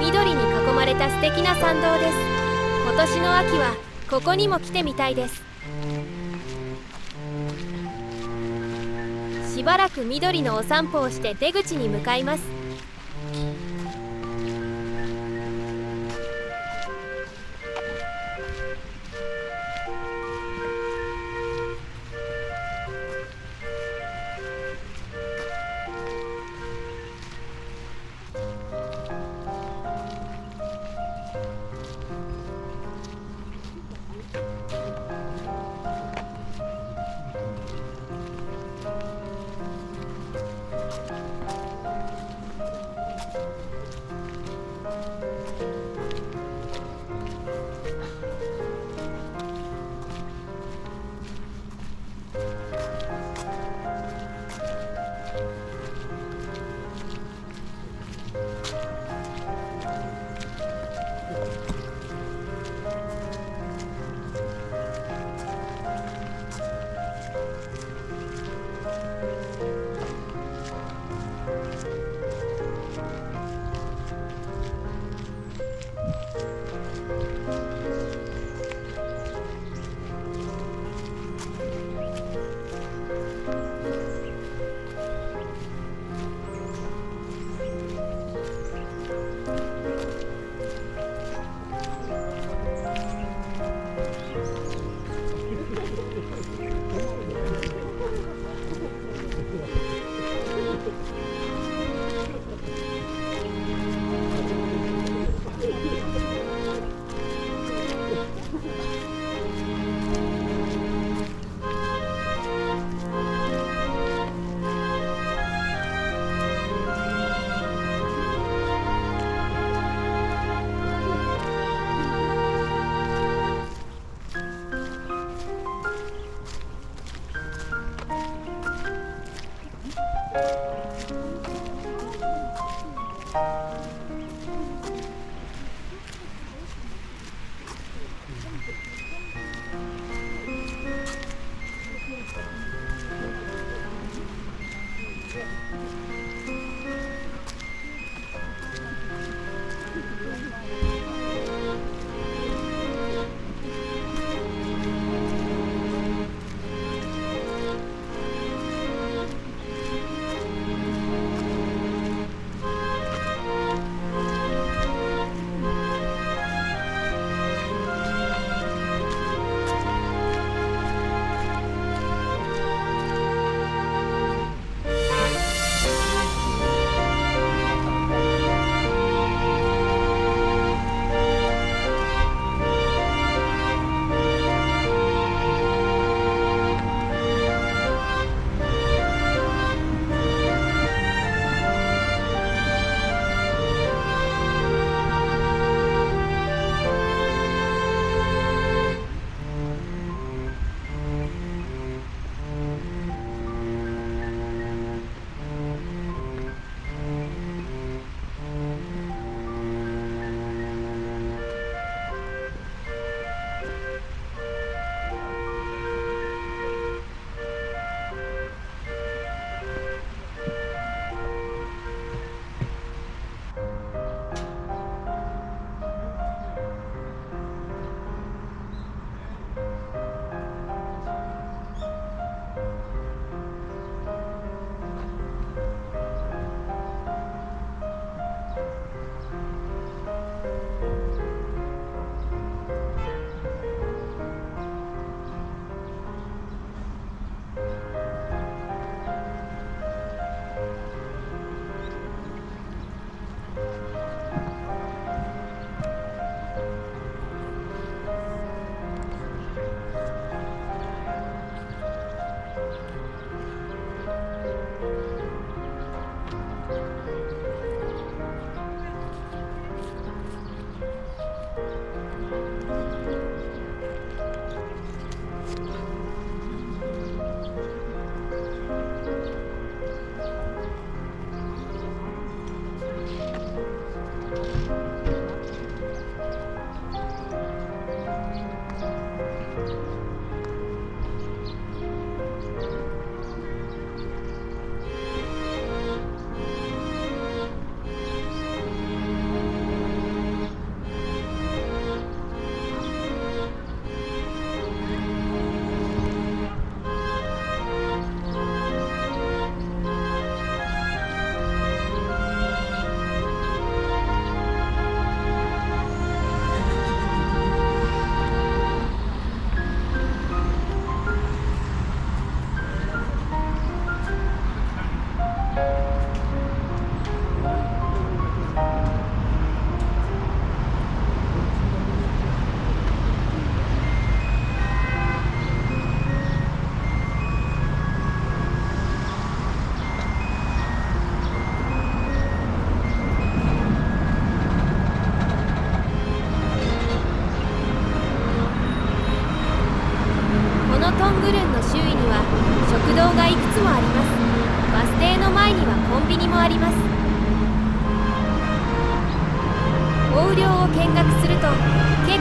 緑に囲まれた素敵な参道です。今年の秋はここにも来てみたいです。しばらく緑のお散歩をして出口に向かいます。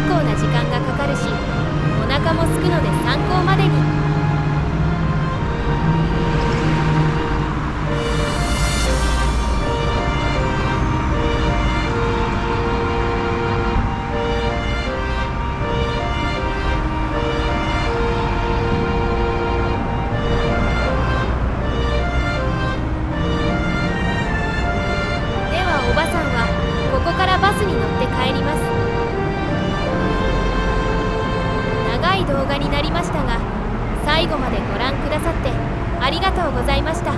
構な時間がかかるし、お腹もすくので参考までに。ではおばさんはここからバスに乗って帰ります。長い動画になりましたが、最後までご覧くださってありがとうございました。